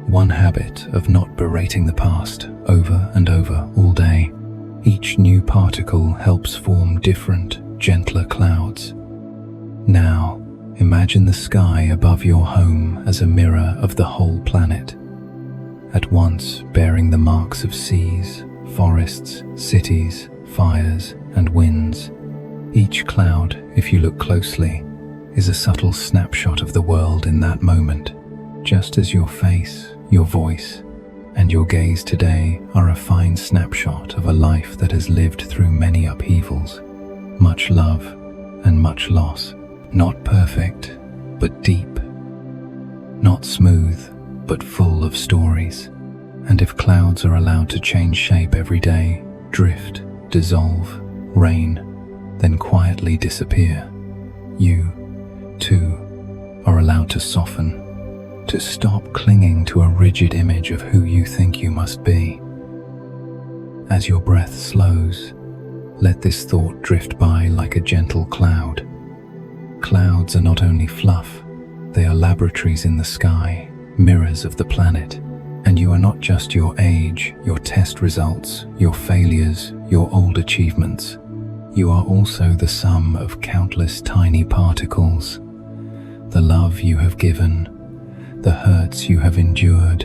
One habit of not berating the past over and over all day. Each new particle helps form different, gentler clouds. Now, imagine the sky above your home as a mirror of the whole planet, at once bearing the marks of seas, forests, cities, fires, and winds. Each cloud, if you look closely, is a subtle snapshot of the world in that moment, just as your face, your voice, and your gaze today are a fine snapshot of a life that has lived through many upheavals, much love and much loss. Not perfect, but deep. Not smooth, but full of stories. And if clouds are allowed to change shape every day, drift, dissolve, rain, then quietly disappear, you, too, are allowed to soften, to stop clinging to a rigid image of who you think you must be. As your breath slows, let this thought drift by like a gentle cloud. Clouds are not only fluff, they are laboratories in the sky, mirrors of the planet. And you are not just your age, your test results, your failures, your old achievements. You are also the sum of countless tiny particles. The love you have given, the hurts you have endured,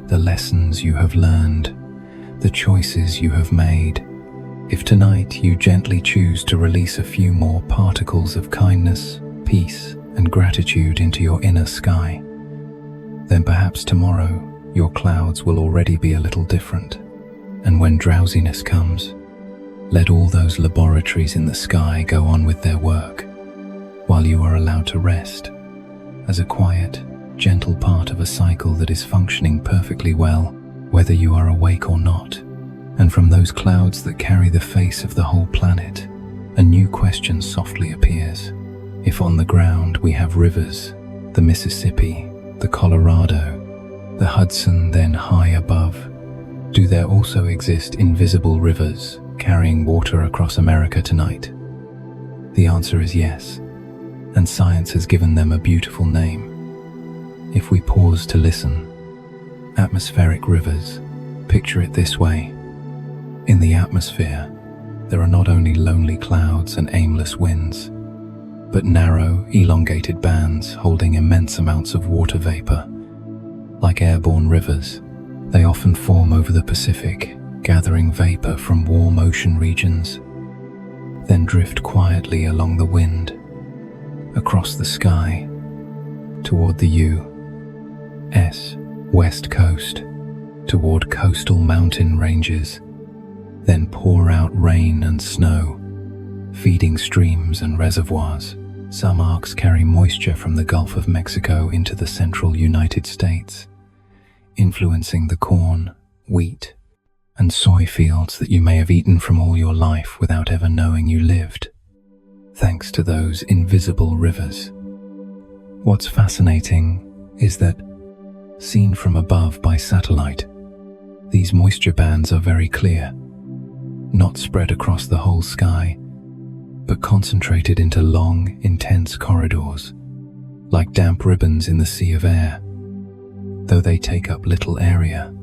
the lessons you have learned, the choices you have made. If tonight you gently choose to release a few more particles of kindness, peace, and gratitude into your inner sky, then perhaps tomorrow your clouds will already be a little different. And when drowsiness comes, let all those laboratories in the sky go on with their work, while you are allowed to rest, as a quiet, gentle part of a cycle that is functioning perfectly well, whether you are awake or not. And from those clouds that carry the face of the whole planet, a new question softly appears. If on the ground we have rivers, the Mississippi, the Colorado, the Hudson, then high above, do there also exist invisible rivers carrying water across America tonight? The answer is yes, and science has given them a beautiful name. If we pause to listen, atmospheric rivers, picture it this way. In the atmosphere, there are not only lonely clouds and aimless winds, but narrow, elongated bands holding immense amounts of water vapor. Like airborne rivers, they often form over the Pacific, gathering vapor from warm ocean regions, then drift quietly along the wind, across the sky, toward the U.S. West Coast, toward coastal mountain ranges, then pour out rain and snow, feeding streams and reservoirs. Some arcs carry moisture from the Gulf of Mexico into the central United States, influencing the corn, wheat, and soy fields that you may have eaten from all your life without ever knowing you lived, thanks to those invisible rivers. What's fascinating is that, seen from above by satellite, these moisture bands are very clear, not spread across the whole sky, but concentrated into long, intense corridors, like damp ribbons in the sea of air. Though they take up little area,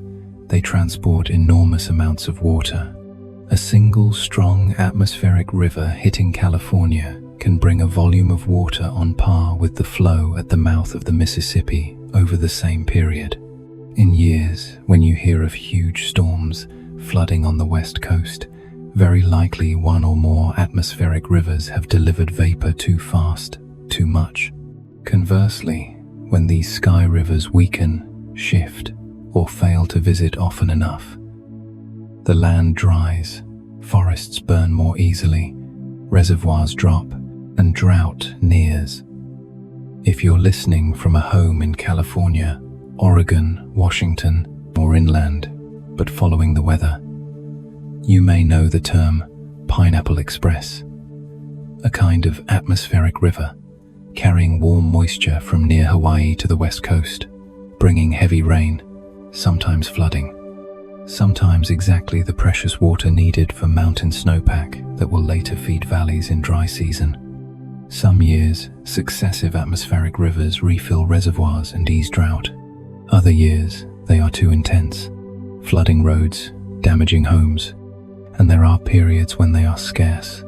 they transport enormous amounts of water. A single strong atmospheric river hitting California can bring a volume of water on par with the flow at the mouth of the Mississippi over the same period. In years, when you hear of huge storms flooding on the West Coast, very likely one or more atmospheric rivers have delivered vapor too fast, too much. Conversely, when these sky rivers weaken, shift, or fail to visit often enough, the land dries, forests burn more easily, reservoirs drop, and drought nears. If you're listening from a home in California, Oregon, Washington, or inland, but following the weather, you may know the term Pineapple Express, a kind of atmospheric river carrying warm moisture from near Hawaii to the west coast, bringing heavy rain, sometimes flooding, sometimes exactly the precious water needed for mountain snowpack that will later feed valleys in dry season. Some years, successive atmospheric rivers refill reservoirs and ease drought. Other years, they are too intense, flooding roads, damaging homes, and there are periods when they are scarce,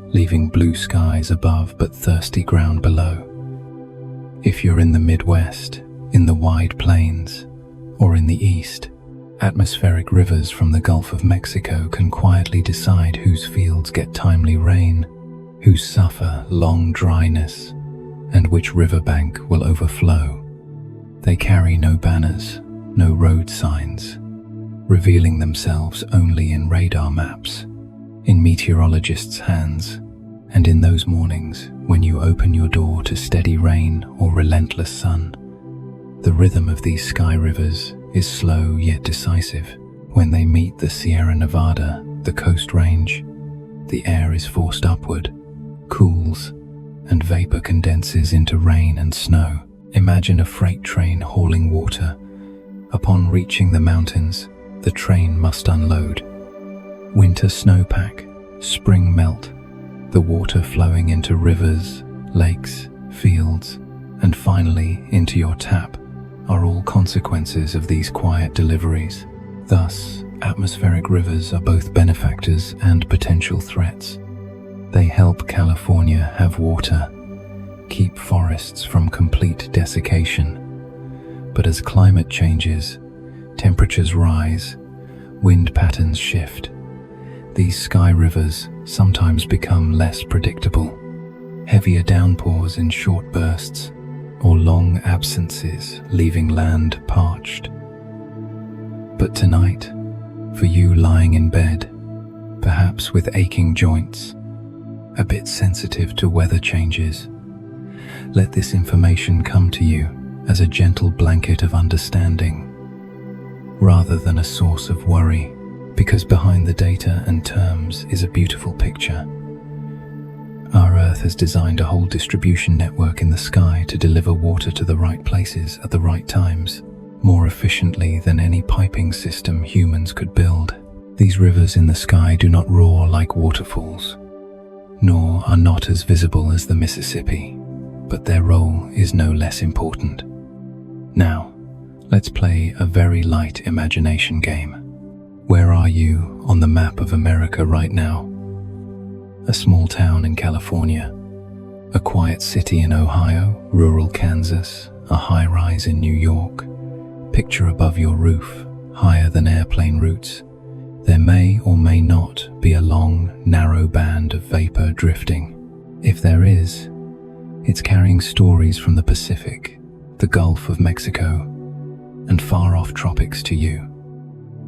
leaving blue skies above but thirsty ground below. If you're in the Midwest, in the wide plains, or in the East, atmospheric rivers from the Gulf of Mexico can quietly decide whose fields get timely rain, whose suffer long dryness, and which riverbank will overflow. They carry no banners, no road signs, revealing themselves only in radar maps, in meteorologists' hands, and in those mornings when you open your door to steady rain or relentless sun. The rhythm of these sky rivers is slow yet decisive. When they meet the Sierra Nevada, the Coast Range, the air is forced upward, cools, and vapor condenses into rain and snow. Imagine a freight train hauling water. Upon reaching the mountains, the train must unload. Winter snowpack, spring melt, the water flowing into rivers, lakes, fields, and finally into your tap are all consequences of these quiet deliveries. Thus, atmospheric rivers are both benefactors and potential threats. They help California have water, keep forests from complete desiccation. But as climate changes, temperatures rise, wind patterns shift, these sky rivers sometimes become less predictable. Heavier downpours in short bursts, or long absences leaving land parched. But tonight, for you lying in bed, perhaps with aching joints, a bit sensitive to weather changes, let this information come to you as a gentle blanket of understanding, rather than a source of worry, because behind the data and terms is a beautiful picture. Our Earth has designed a whole distribution network in the sky to deliver water to the right places at the right times, more efficiently than any piping system humans could build. These rivers in the sky do not roar like waterfalls, nor are not as visible as the Mississippi, but their role is no less important. Now, let's play a very light imagination game. Where are you on the map of America right now? A small town in California, a quiet city in Ohio, rural Kansas, a high-rise in New York. Picture above your roof, higher than airplane routes. There may or may not be a long, narrow band of vapor drifting. If there is, it's carrying stories from the Pacific, the Gulf of Mexico, and far-off tropics to you.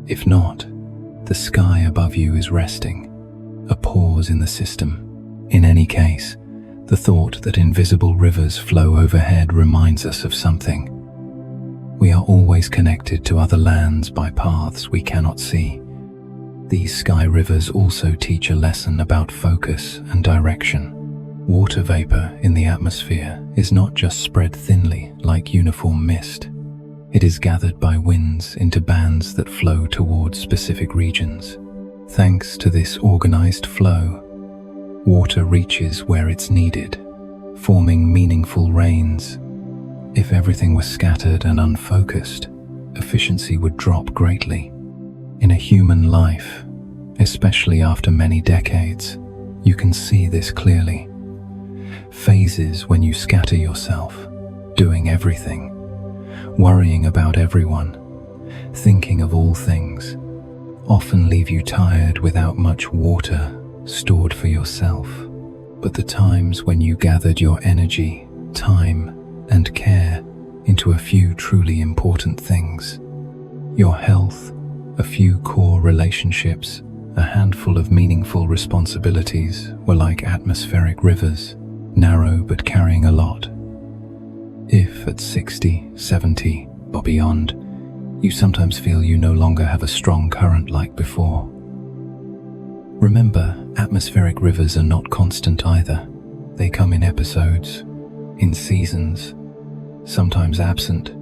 If not, the sky above you is resting, a pause in the system. In any case, the thought that invisible rivers flow overhead reminds us of something. We are always connected to other lands by paths we cannot see. These sky rivers also teach a lesson about focus and direction. Water vapor in the atmosphere is not just spread thinly like uniform mist. It is gathered by winds into bands that flow towards specific regions. Thanks to this organized flow, water reaches where it's needed, forming meaningful rains. If everything was scattered and unfocused, efficiency would drop greatly. In a human life, especially after many decades, you can see this clearly. Phases when you scatter yourself, doing everything, worrying about everyone, thinking of all things, often leave you tired without much water stored for yourself. But the times when you gathered your energy, time, and care into a few truly important things, your health, a few core relationships, a handful of meaningful responsibilities were like atmospheric rivers, narrow but carrying a lot. If at 60, 70, or beyond, you sometimes feel you no longer have a strong current like before, remember, atmospheric rivers are not constant either. They come in episodes, in seasons, sometimes absent,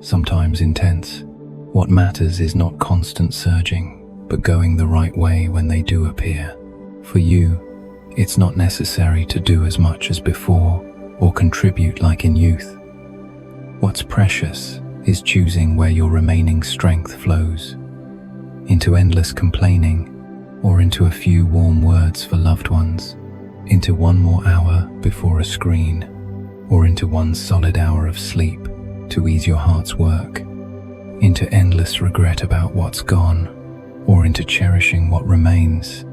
sometimes intense. What matters is not constant surging, but going the right way when they do appear. For you, it's not necessary to do as much as before or contribute like in youth. What's precious is choosing where your remaining strength flows, into endless complaining or into a few warm words for loved ones, into one more hour before a screen, or into one solid hour of sleep to ease your heart's work, into endless regret about what's gone, or into cherishing what remains.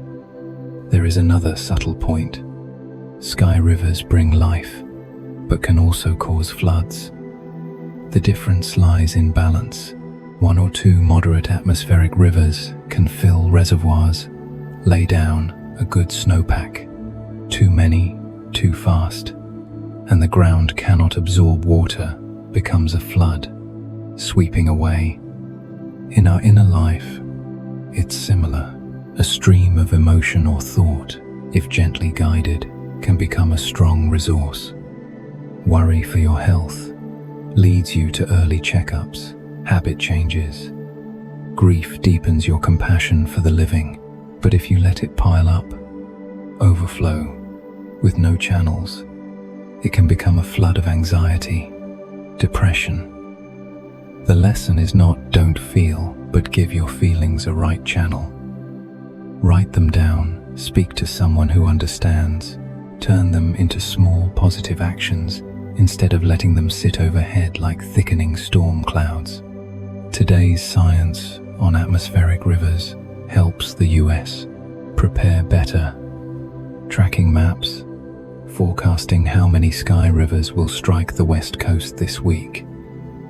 There is another subtle point. Sky rivers bring life, but can also cause floods. The difference lies in balance. 1 or 2 moderate atmospheric rivers can fill reservoirs, lay down a good snowpack. Too many, too fast, and the ground cannot absorb water, becomes a flood, sweeping away. In our inner life, it's similar. A stream of emotion or thought, if gently guided, can become a strong resource. Worry for your health leads you to early checkups, habit changes. Grief deepens your compassion for the living, but if you let it pile up, overflow, with no channels, it can become a flood of anxiety, depression. The lesson is not don't feel, but give your feelings a right channel. Write them down, speak to someone who understands, turn them into small positive actions instead of letting them sit overhead like thickening storm clouds. Today's science on atmospheric rivers helps the US prepare better. Tracking maps, forecasting how many sky rivers will strike the west coast this week,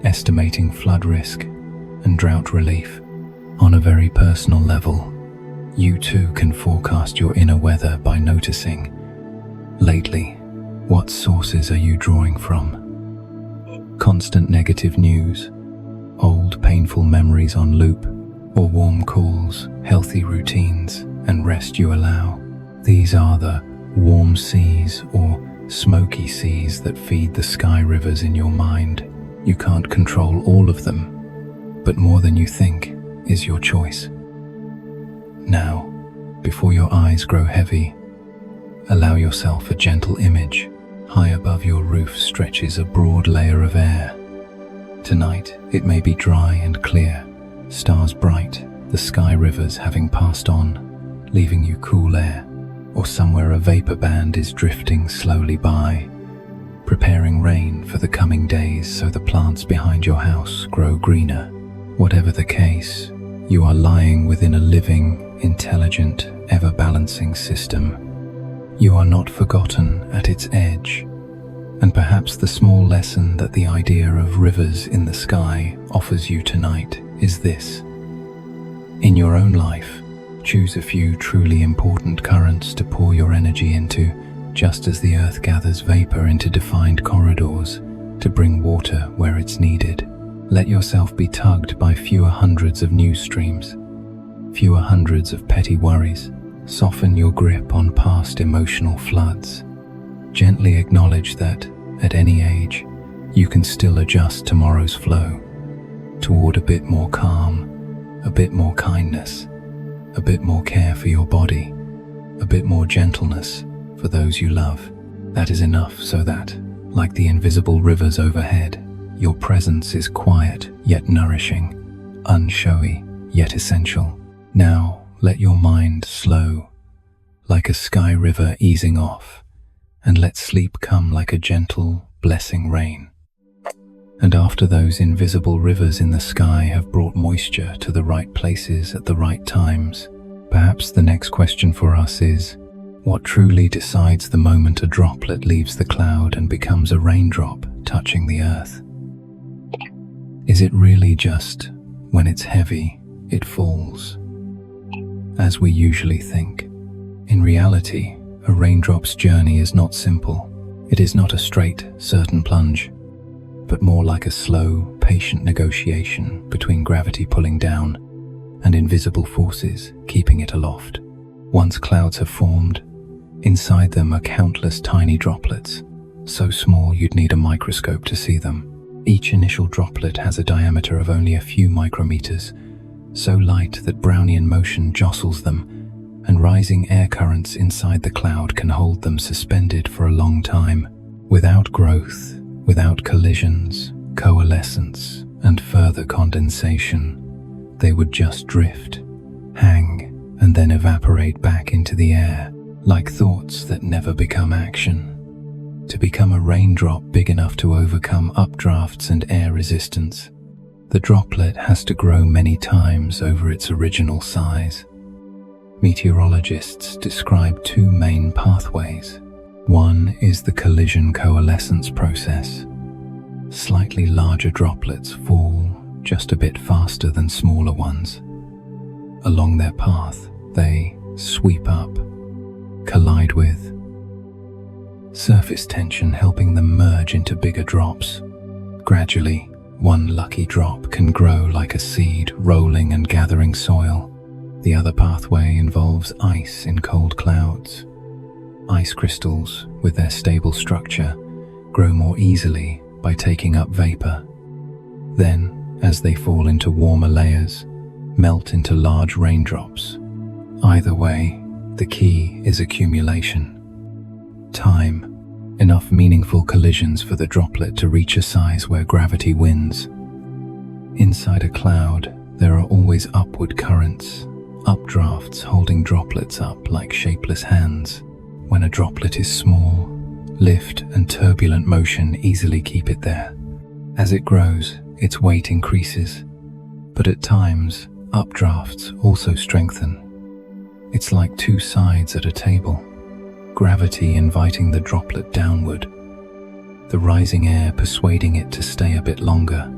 estimating flood risk and drought relief. On a very personal level, you too can forecast your inner weather by noticing, lately, what sources are you drawing from? Constant negative news, old painful memories on loop, or warm calls, healthy routines, and rest you allow. These are the warm seas or smoky seas that feed the sky rivers in your mind. You can't control all of them, but more than you think is your choice. Now, before your eyes grow heavy, allow yourself a gentle image. High above your roof stretches a broad layer of air. Tonight, it may be dry and clear, stars bright, the sky rivers having passed on, leaving you cool air, or somewhere a vapor band is drifting slowly by, preparing rain for the coming days so the plants behind your house grow greener. Whatever the case, you are lying within a living, intelligent, ever-balancing system. You are not forgotten at its edge, and perhaps the small lesson that the idea of rivers in the sky offers you tonight is this. In your own life, choose a few truly important currents to pour your energy into, just as the earth gathers vapor into defined corridors to bring water where it's needed. Let yourself be tugged by fewer hundreds of news streams, fewer hundreds of petty worries. Soften your grip on past emotional floods. Gently acknowledge that, at any age, you can still adjust tomorrow's flow toward a bit more calm, a bit more kindness, a bit more care for your body, a bit more gentleness for those you love. That is enough so that, like the invisible rivers overhead, your presence is quiet yet nourishing, unshowy yet essential. Now, let your mind slow, like a sky river easing off, and let sleep come like a gentle, blessing rain. And after those invisible rivers in the sky have brought moisture to the right places at the right times, perhaps the next question for us is, what truly decides the moment a droplet leaves the cloud and becomes a raindrop touching the earth? Is it really just, when it's heavy, it falls, as we usually think? In reality, a raindrop's journey is not simple. It is not a straight, certain plunge, but more like a slow, patient negotiation between gravity pulling down and invisible forces keeping it aloft. Once clouds have formed, inside them are countless tiny droplets, so small you'd need a microscope to see them. Each initial droplet has a diameter of only a few micrometers, so light that Brownian motion jostles them, and rising air currents inside the cloud can hold them suspended for a long time. Without growth, without collisions, coalescence, and further condensation, they would just drift, hang, and then evaporate back into the air, like thoughts that never become action. To become a raindrop big enough to overcome updrafts and air resistance, the droplet has to grow many times over its original size. Meteorologists describe two main pathways. One is the collision coalescence process. Slightly larger droplets fall, just a bit faster than smaller ones. Along their path, they sweep up, collide with, surface tension helping them merge into bigger drops. Gradually, one lucky drop can grow like a seed, rolling and gathering soil. The other pathway involves ice in cold clouds. Ice crystals, with their stable structure, grow more easily by taking up vapor. Then, as they fall into warmer layers, melt into large raindrops. Either way, the key is accumulation. Time. Enough meaningful collisions for the droplet to reach a size where gravity wins. Inside a cloud, there are always upward currents, updrafts holding droplets up like shapeless hands. When a droplet is small, lift and turbulent motion easily keep it there. As it grows, its weight increases, but at times, updrafts also strengthen. It's like two sides at a table. Gravity inviting the droplet downward, the rising air persuading it to stay a bit longer.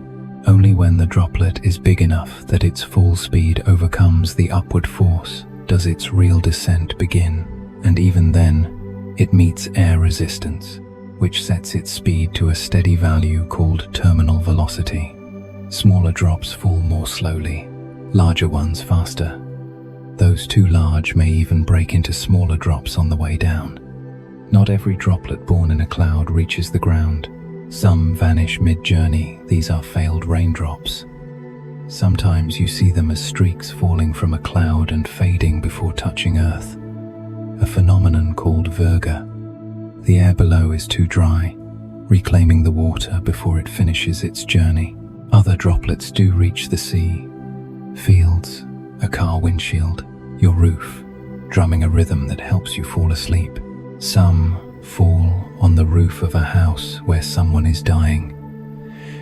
Only when the droplet is big enough that its full speed overcomes the upward force does its real descent begin, and even then, it meets air resistance, which sets its speed to a steady value called terminal velocity. Smaller drops fall more slowly, larger ones faster. Those too large may even break into smaller drops on the way down. Not every droplet born in a cloud reaches the ground. Some vanish mid-journey. These are failed raindrops. Sometimes you see them as streaks falling from a cloud and fading before touching Earth, a phenomenon called virga. The air below is too dry, reclaiming the water before it finishes its journey. Other droplets do reach the sea, fields, a car windshield, your roof, drumming a rhythm that helps you fall asleep. Some fall on the roof of a house where someone is dying.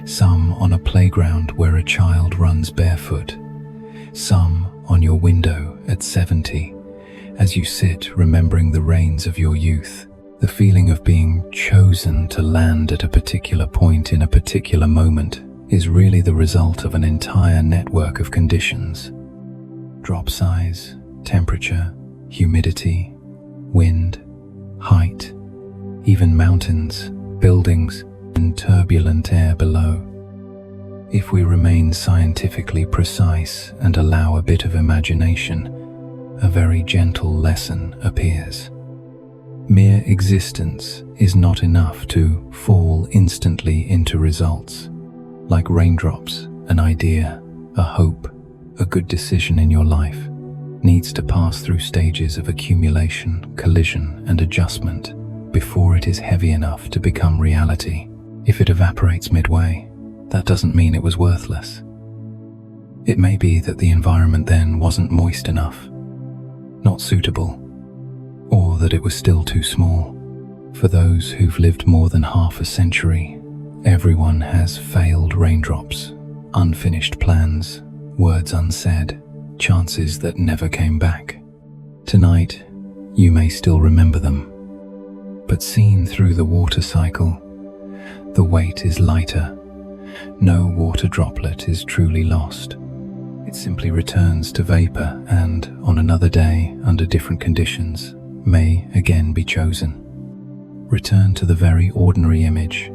Some on a playground where a child runs barefoot. Some on your window at 70, as you sit remembering the rains of your youth. The feeling of being chosen to land at a particular point in a particular moment is really the result of an entire network of conditions. Drop size, temperature, humidity, wind, height, even mountains, buildings, and turbulent air below. If we remain scientifically precise and allow a bit of imagination, a very gentle lesson appears. Mere existence is not enough to fall instantly into results. Like raindrops, an idea, a hope, a good decision in your life needs to pass through stages of accumulation, collision, and adjustment before it is heavy enough to become reality. If it evaporates midway, that doesn't mean it was worthless. It may be that the environment then wasn't moist enough, not suitable, or that it was still too small. For those who've lived more than half a century, everyone has failed raindrops, unfinished plans, words unsaid, chances that never came back. Tonight, you may still remember them, but seen through the water cycle, the weight is lighter. No water droplet is truly lost. It simply returns to vapor and, on another day, under different conditions, may again be chosen. Return to the very ordinary image.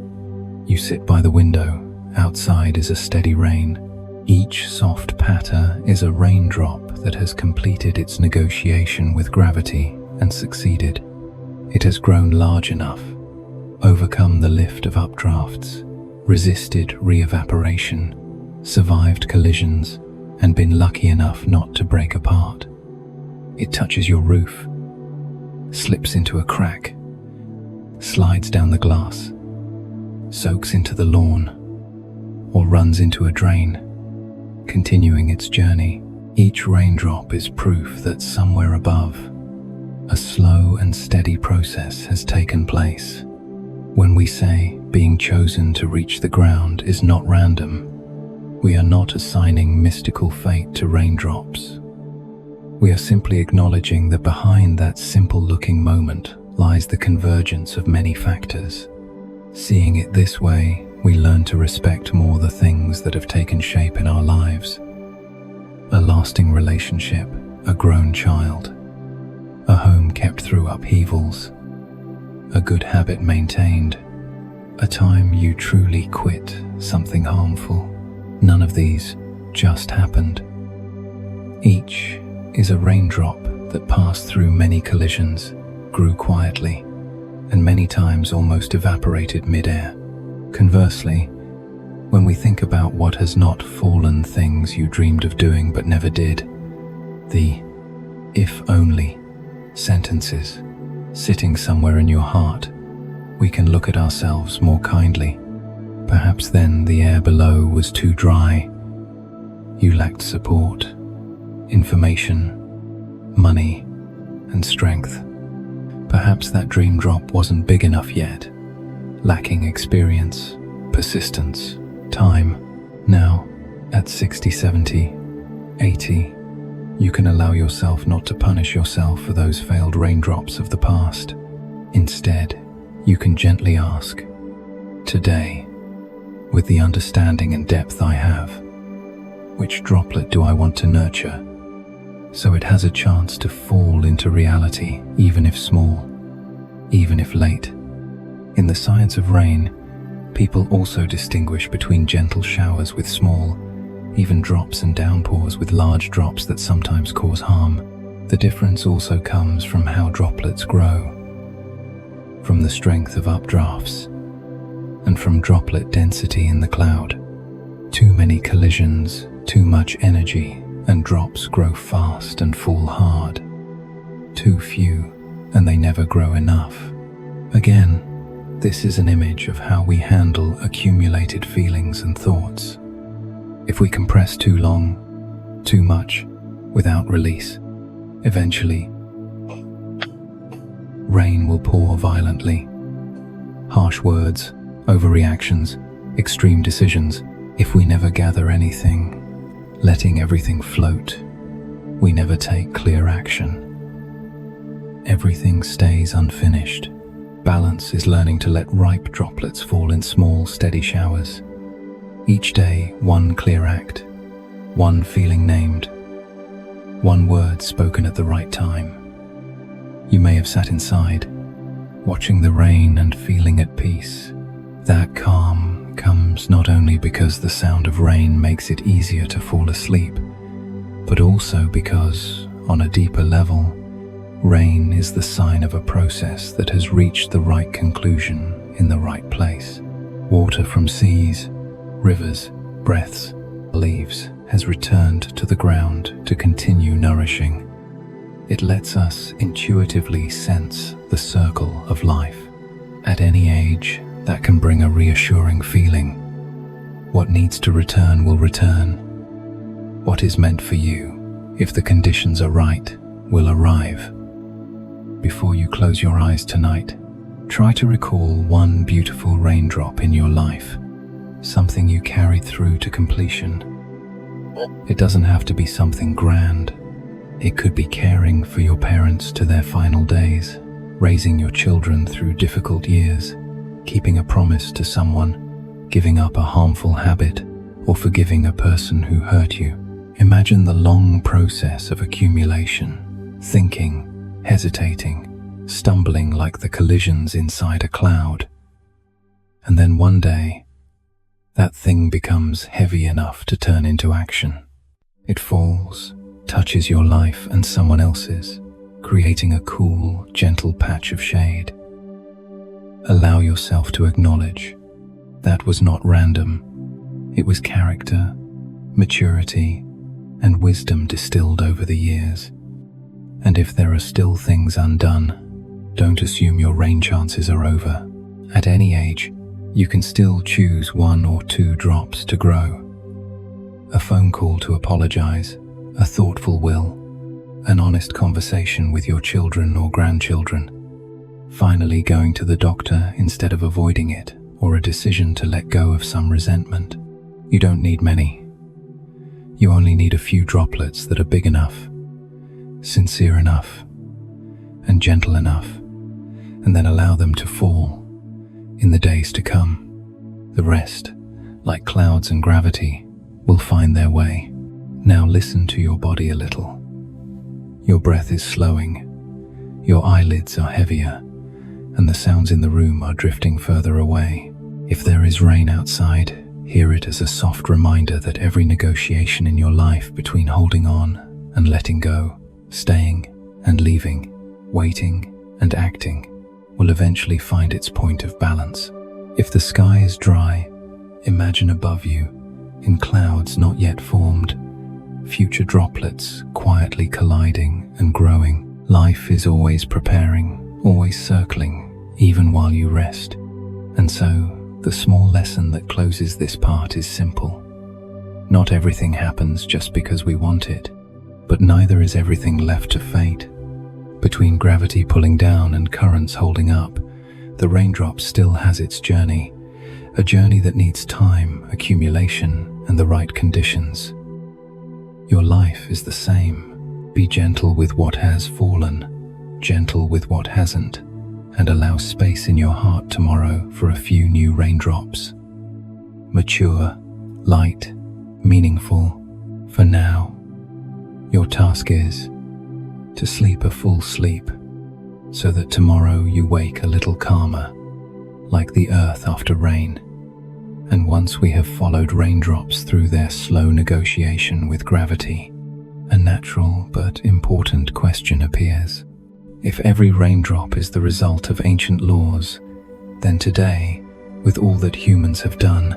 You sit by the window. Outside is a steady rain. Each soft patter is a raindrop that has completed its negotiation with gravity and succeeded. It has grown large enough, overcome the lift of updrafts, resisted re-evaporation, survived collisions, and been lucky enough not to break apart. It touches your roof, slips into a crack, slides down the glass, soaks into the lawn, or runs into a drain, continuing its journey. Each raindrop is proof that somewhere above, a slow and steady process has taken place. When we say being chosen to reach the ground is not random, we are not assigning mystical fate to raindrops. We are simply acknowledging that behind that simple-looking moment lies the convergence of many factors. Seeing it this way we learn to respect more the things that have taken shape in our lives. A lasting relationship, a grown child, a home kept through upheavals, a good habit maintained, a time you truly quit something harmful. None of these just happened. Each is a raindrop that passed through many collisions, grew quietly, and many times almost evaporated mid-air. Conversely, when we think about what has not fallen, things you dreamed of doing but never did, the "if only" sentences sitting somewhere in your heart, we can look at ourselves more kindly. Perhaps then the air below was too dry. You lacked support, information, money, and strength. Perhaps that dream drop wasn't big enough yet, lacking experience, persistence, time. Now, at 60, 70, 80, you can allow yourself not to punish yourself for those failed raindrops of the past. Instead, you can gently ask, today, with the understanding and depth I have, which droplet do I want to nurture, so it has a chance to fall into reality, even if small, even if late. In the science of rain, people also distinguish between gentle showers with small, even drops, and downpours with large drops that sometimes cause harm. The difference also comes from how droplets grow, from the strength of updrafts, and from droplet density in the cloud. Too many collisions, too much energy, and drops grow fast and fall hard. Too few, and they never grow enough. Again, this is an image of how we handle accumulated feelings and thoughts. If we compress too long, too much, without release, eventually, rain will pour violently. Harsh words, overreactions, extreme decisions. If we never gather anything, letting everything float, we never take clear action. Everything stays unfinished. Balance is learning to let ripe droplets fall in small, steady showers. Each day, one clear act, one feeling named, one word spoken at the right time. You may have sat inside, watching the rain and feeling at peace. That calm comes not only because the sound of rain makes it easier to fall asleep, but also because, on a deeper level, rain is the sign of a process that has reached the right conclusion in the right place. Water from seas, rivers, breaths, leaves has returned to the ground to continue nourishing. It lets us intuitively sense the circle of life. At any age, that can bring a reassuring feeling. What needs to return will return. What is meant for you, if the conditions are right, will arrive. Before you close your eyes tonight, try to recall one beautiful raindrop in your life, something you carried through to completion. It doesn't have to be something grand. It could be caring for your parents to their final days, raising your children through difficult years, keeping a promise to someone, giving up a harmful habit, or forgiving a person who hurt you. Imagine the long process of accumulation, thinking, hesitating, stumbling like the collisions inside a cloud. And then one day, that thing becomes heavy enough to turn into action. It falls, touches your life and someone else's, creating a cool, gentle patch of shade. Allow yourself to acknowledge that was not random. It was character, maturity, and wisdom distilled over the years. And if there are still things undone, don't assume your rain chances are over. At any age, you can still choose 1 or 2 drops to grow. A phone call to apologize, a thoughtful will, an honest conversation with your children or grandchildren, finally going to the doctor instead of avoiding it, or a decision to let go of some resentment. You don't need many. You only need a few droplets that are big enough, sincere enough, and gentle enough, and then allow them to fall in the days to come. The rest, like clouds and gravity, will find their way. Now listen to your body a little. Your breath is slowing, your eyelids are heavier, and the sounds in the room are drifting further away. If there is rain outside, hear it as a soft reminder that every negotiation in your life between holding on and letting go, staying and leaving, waiting and acting, will eventually find its point of balance. If the sky is dry, imagine above you, in clouds not yet formed, future droplets quietly colliding and growing. Life is always preparing, always circling, even while you rest. And so, the small lesson that closes this part is simple. Not everything happens just because we want it, but neither is everything left to fate. Between gravity pulling down and currents holding up, the raindrop still has its journey, a journey that needs time, accumulation, and the right conditions. Your life is the same. Be gentle with what has fallen, gentle with what hasn't, and allow space in your heart tomorrow for a few new raindrops. Mature, light, meaningful, for now. Your task is to sleep a full sleep, so that tomorrow you wake a little calmer, like the earth after rain. And once we have followed raindrops through their slow negotiation with gravity, a natural but important question appears. If every raindrop is the result of ancient laws, then today, with all that humans have done,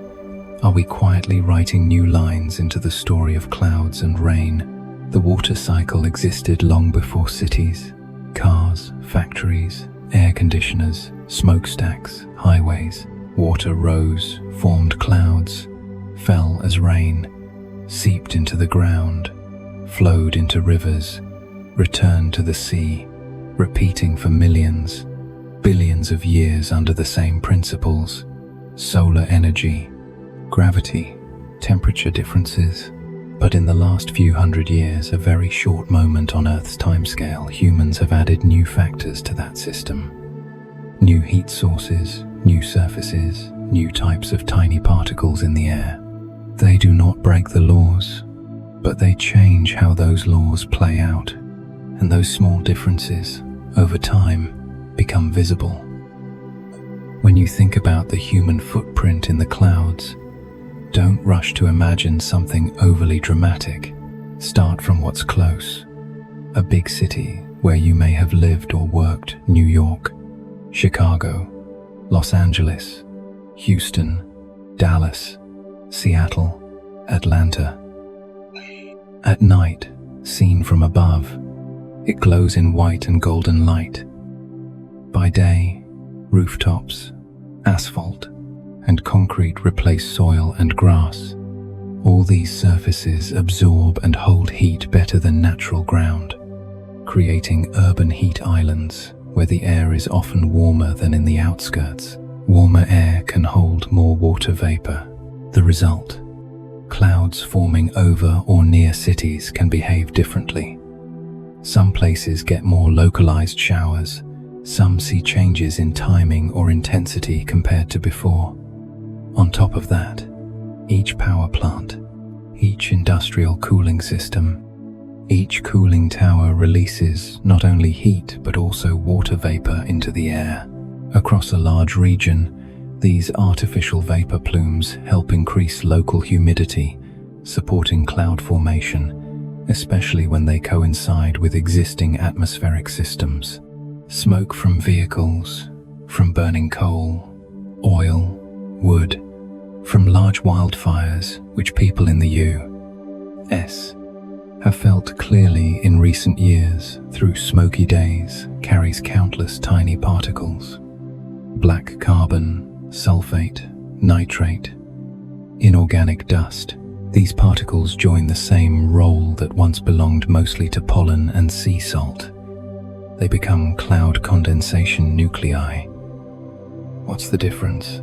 are we quietly writing new lines into the story of clouds and rain? The water cycle existed long before cities, cars, factories, air conditioners, smokestacks, highways. Water rose, formed clouds, fell as rain, seeped into the ground, flowed into rivers, returned to the sea, repeating for millions, billions of years under the same principles: solar energy, gravity, temperature differences. But in the last few hundred years, a very short moment on Earth's timescale, humans have added new factors to that system. New heat sources, new surfaces, new types of tiny particles in the air. They do not break the laws, but they change how those laws play out, and those small differences, over time, become visible. When you think about the human footprint in the clouds, don't rush to imagine something overly dramatic. Start from what's close. A big city where you may have lived or worked: New York, Chicago, Los Angeles, Houston, Dallas, Seattle, Atlanta. At night, seen from above, it glows in white and golden light. By day, rooftops, asphalt, and concrete replace soil and grass. All these surfaces absorb and hold heat better than natural ground, creating urban heat islands where the air is often warmer than in the outskirts. Warmer air can hold more water vapor. The result: clouds forming over or near cities can behave differently. Some places get more localized showers, some see changes in timing or intensity compared to before. On top of that, each power plant, each industrial cooling system, each cooling tower releases not only heat but also water vapor into the air. Across a large region, these artificial vapor plumes help increase local humidity, supporting cloud formation, especially when they coincide with existing atmospheric systems. Smoke from vehicles, from burning coal, oil, wood, from large wildfires, which people in the U.S. have felt clearly in recent years through smoky days, carries countless tiny particles. Black carbon, sulfate, nitrate, inorganic dust. These particles join the same role that once belonged mostly to pollen and sea salt. They become cloud condensation nuclei. What's the difference?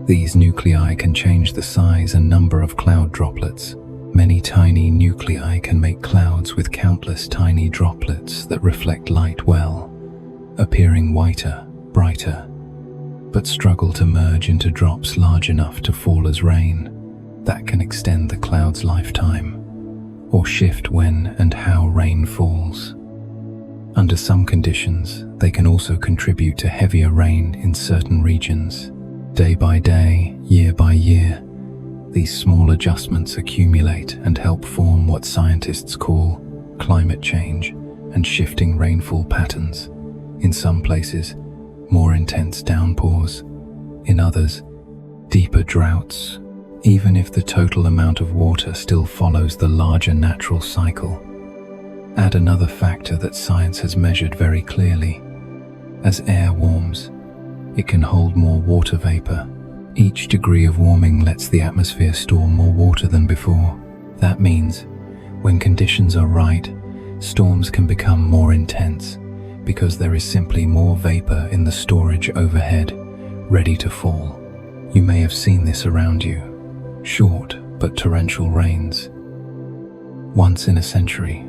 These nuclei can change the size and number of cloud droplets. Many tiny nuclei can make clouds with countless tiny droplets that reflect light well, appearing whiter, brighter. but struggle to merge into drops large enough to fall as rain. That can extend the cloud's lifetime, or shift when and how rain falls. Under some conditions, they can also contribute to heavier rain in certain regions. Day by day, year by year, these small adjustments accumulate and help form what scientists call climate change and shifting rainfall patterns. In some places, more intense downpours. In others, deeper droughts, even if the total amount of water still follows the larger natural cycle. Add another factor that science has measured very clearly. As air warms, it can hold more water vapor. Each degree of warming lets the atmosphere store more water than before. That means, when conditions are right, storms can become more intense because there is simply more vapor in the storage overhead, ready to fall. You may have seen this around you. Short but torrential rains. Once in a century.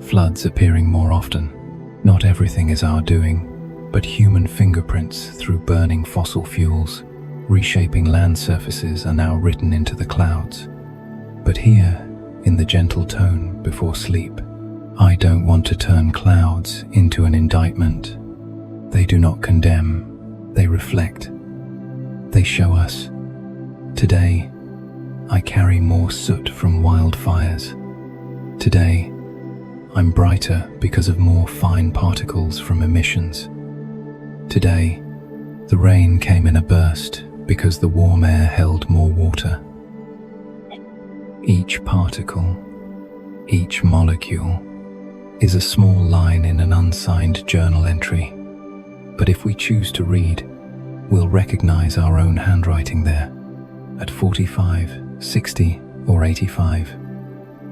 Floods appearing more often. Not everything is our doing, but human fingerprints through burning fossil fuels, reshaping land surfaces are now written into the clouds. But here, in the gentle tone before sleep, I don't want to turn clouds into an indictment. They do not condemn, they reflect. They show us. Today, I carry more soot from wildfires. Today, I'm brighter because of more fine particles from emissions. Today, the rain came in a burst because the warm air held more water. Each particle, each molecule, is a small line in an unsigned journal entry. But if we choose to read, we'll recognize our own handwriting there. At 45, 60, or 85,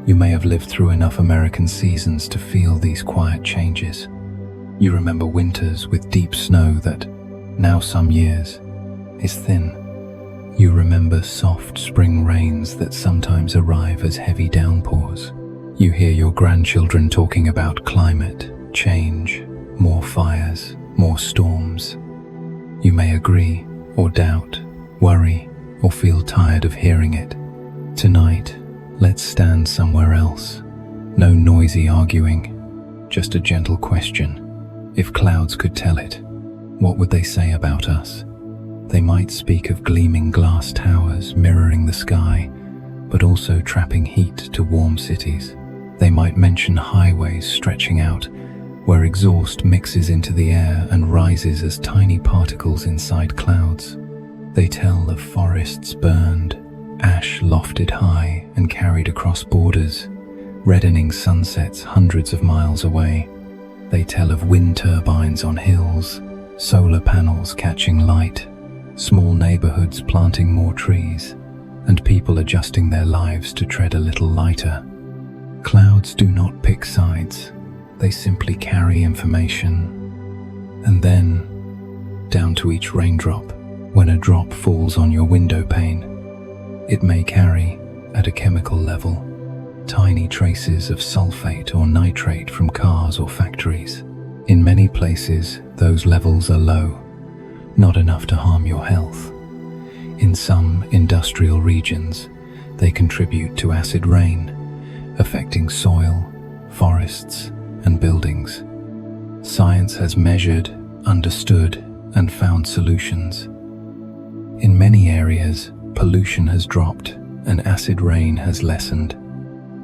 you may have lived through enough American seasons to feel these quiet changes. You remember winters with deep snow that, now some years, is thin. You remember soft spring rains that sometimes arrive as heavy downpours. You hear your grandchildren talking about climate change, more fires, more storms. You may agree or doubt, worry, or feel tired of hearing it. Tonight, let's stand somewhere else. No noisy arguing, just a gentle question. If clouds could tell it, what would they say about us? They might speak of gleaming glass towers mirroring the sky, but also trapping heat to warm cities. They might mention highways stretching out, where exhaust mixes into the air and rises as tiny particles inside clouds. They tell of forests burned, ash lofted high and carried across borders, reddening sunsets hundreds of miles away. They tell of wind turbines on hills, solar panels catching light, small neighborhoods planting more trees, and people adjusting their lives to tread a little lighter. Clouds do not pick sides, they simply carry information. And then, down to each raindrop, when a drop falls on your window pane, it may carry, at a chemical level, tiny traces of sulfate or nitrate from cars or factories. In many places, those levels are low, not enough to harm your health. In some industrial regions, they contribute to acid rain, affecting soil, forests, and buildings. Science has measured, understood, and found solutions. In many areas, pollution has dropped and acid rain has lessened.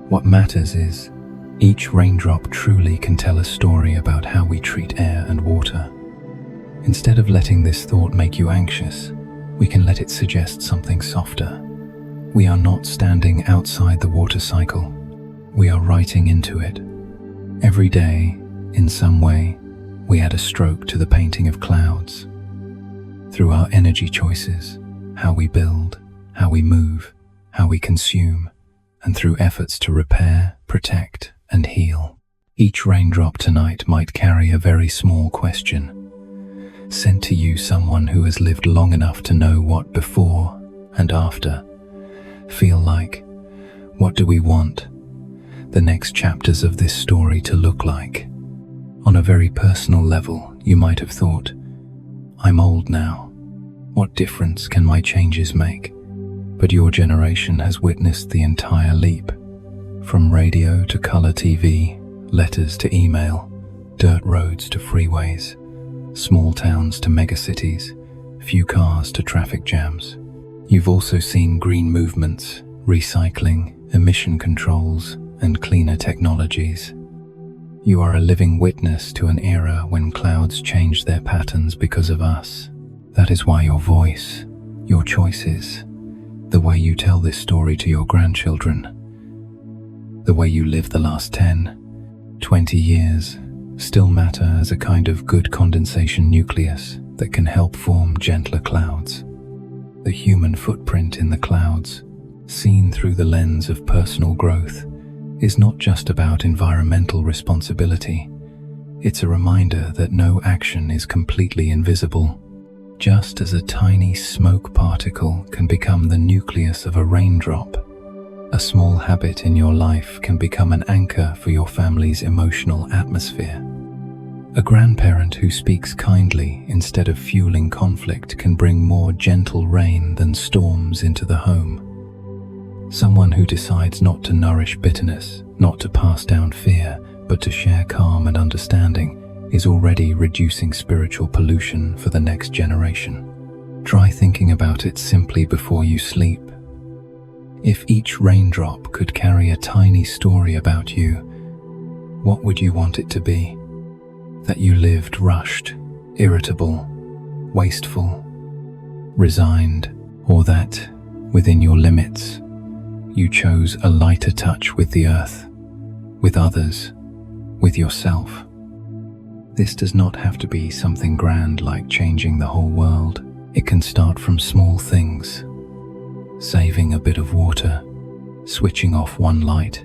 What matters is, each raindrop truly can tell a story about how we treat air and water. Instead of letting this thought make you anxious, we can let it suggest something softer. We are not standing outside the water cycle. We are writing into it. Every day, in some way, we add a stroke to the painting of clouds. Through our energy choices, how we build, how we move, how we consume, and through efforts to repair, protect, and heal. Each raindrop tonight might carry a very small question, sent to you someone who has lived long enough to know what before and after feel like. What do we want the next chapters of this story to look like? On a very personal level, you might have thought, I'm old now, What difference can my changes make? But your generation has witnessed the entire leap. From radio to color TV, letters to email, dirt roads to freeways, small towns to megacities, few cars to traffic jams. You've also seen green movements, recycling, emission controls, and cleaner technologies. You are a living witness to an era when clouds changed their patterns because of us. That is why your voice, your choices, the way you tell this story to your grandchildren, the way you live the last 10, 20 years, still matter as a kind of good condensation nucleus that can help form gentler clouds. The human footprint in the clouds, seen through the lens of personal growth, is not just about environmental responsibility. It's a reminder that no action is completely invisible. Just as a tiny smoke particle can become the nucleus of a raindrop, a small habit in your life can become an anchor for your family's emotional atmosphere. A grandparent who speaks kindly instead of fueling conflict can bring more gentle rain than storms into the home. Someone who decides not to nourish bitterness, not to pass down fear, but to share calm and understanding, is already reducing spiritual pollution for the next generation. Try thinking about it simply before you sleep. If each raindrop could carry a tiny story about you, what would you want it to be? That you lived rushed, irritable, wasteful, resigned, or that, within your limits, you chose a lighter touch with the earth, with others, with yourself. This does not have to be something grand like changing the whole world. It can start from small things. Saving a bit of water, switching off one light,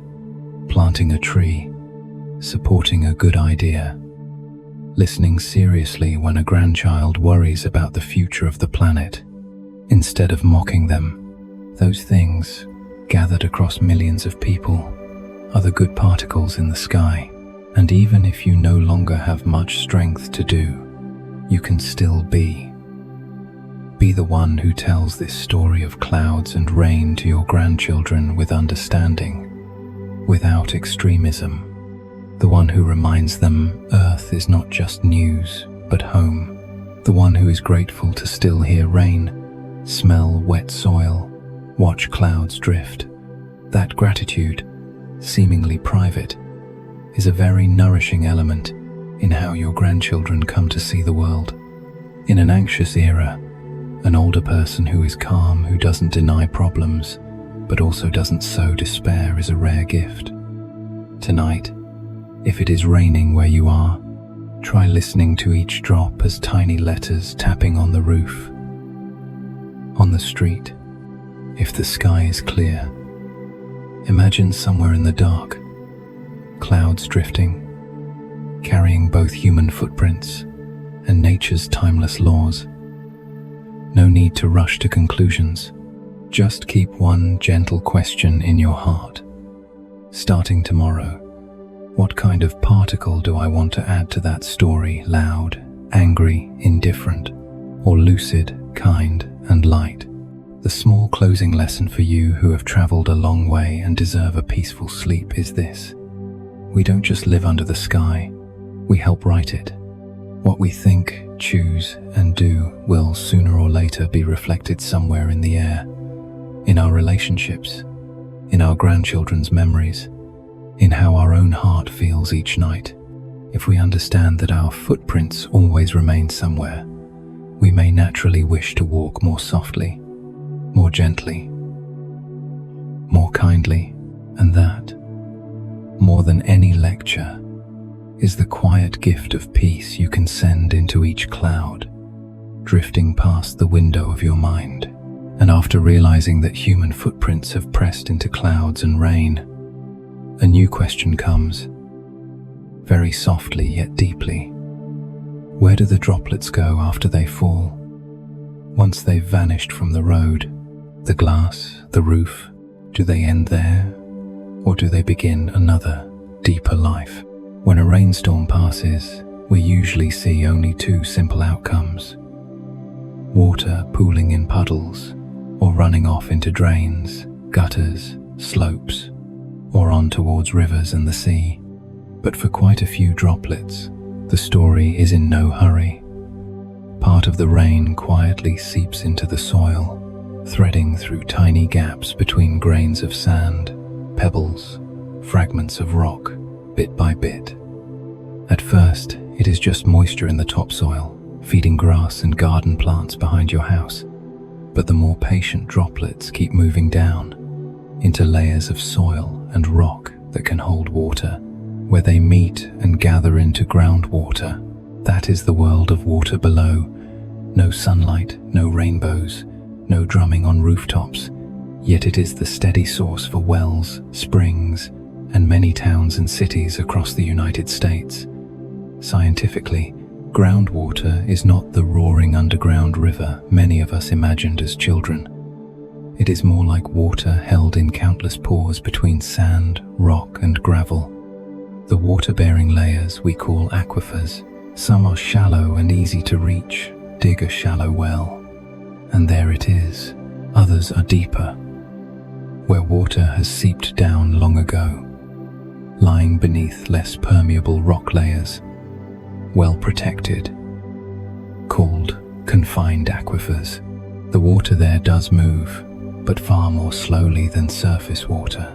planting a tree, supporting a good idea, listening seriously when a grandchild worries about the future of the planet, instead of mocking them. Those things, gathered across millions of people, are the good particles in the sky. And even if you no longer have much strength to do, you can still be. Be the one who tells this story of clouds and rain to your grandchildren with understanding, without extremism. The one who reminds them Earth is not just news, but home. The one who is grateful to still hear rain, smell wet soil, watch clouds drift. That gratitude, seemingly private, is a very nourishing element in how your grandchildren come to see the world. In an anxious era, an older person who is calm, who doesn't deny problems, but also doesn't sow despair, is a rare gift. Tonight, if it is raining where you are, try listening to each drop as tiny letters tapping on the roof. On the street, if the sky is clear, imagine somewhere in the dark, clouds drifting, carrying both human footprints and nature's timeless laws. No need to rush to conclusions. Just keep one gentle question in your heart. Starting tomorrow, what kind of particle do I want to add to that story? Loud, angry, indifferent, or lucid, kind, and light? The small closing lesson for you who have traveled a long way and deserve a peaceful sleep is this: we don't just live under the sky, we help write it. What we think, choose, and do will sooner or later be reflected somewhere in the air, in our relationships, in our grandchildren's memories, in how our own heart feels each night. If we understand that our footprints always remain somewhere, we may naturally wish to walk more softly, more gently, more kindly, and that, more than any lecture, is the quiet gift of peace you can send into each cloud, drifting past the window of your mind. And after realizing that human footprints have pressed into clouds and rain, a new question comes, very softly yet deeply. Where do the droplets go after they fall? Once they've vanished from the road, the glass, the roof, do they end there? Or do they begin another, deeper life? When a rainstorm passes, we usually see only two simple outcomes. water pooling in puddles or running off into drains, gutters, slopes, or on towards rivers and the sea. But for quite a few droplets, the story is in no hurry. Part of the rain quietly seeps into the soil, threading through tiny gaps between grains of sand, pebbles, fragments of rock, bit by bit. At first, it is just moisture in the topsoil, feeding grass and garden plants behind your house. But the more patient droplets keep moving down into layers of soil and rock that can hold water, where they meet and gather into groundwater. That is the world of water below. No sunlight, no rainbows, no drumming on rooftops, yet it is the steady source for wells, springs, and many towns and cities across the United States. Scientifically, groundwater is not the roaring underground river many of us imagined as children. It is more like water held in countless pores between sand, rock, and gravel. The water-bearing layers we call aquifers. Some are shallow and easy to reach. Dig a shallow well, and there it is. Others are deeper, where water has seeped down long ago, lying beneath less permeable rock layers, well protected, called confined aquifers. The water there does move, but far more slowly than surface water.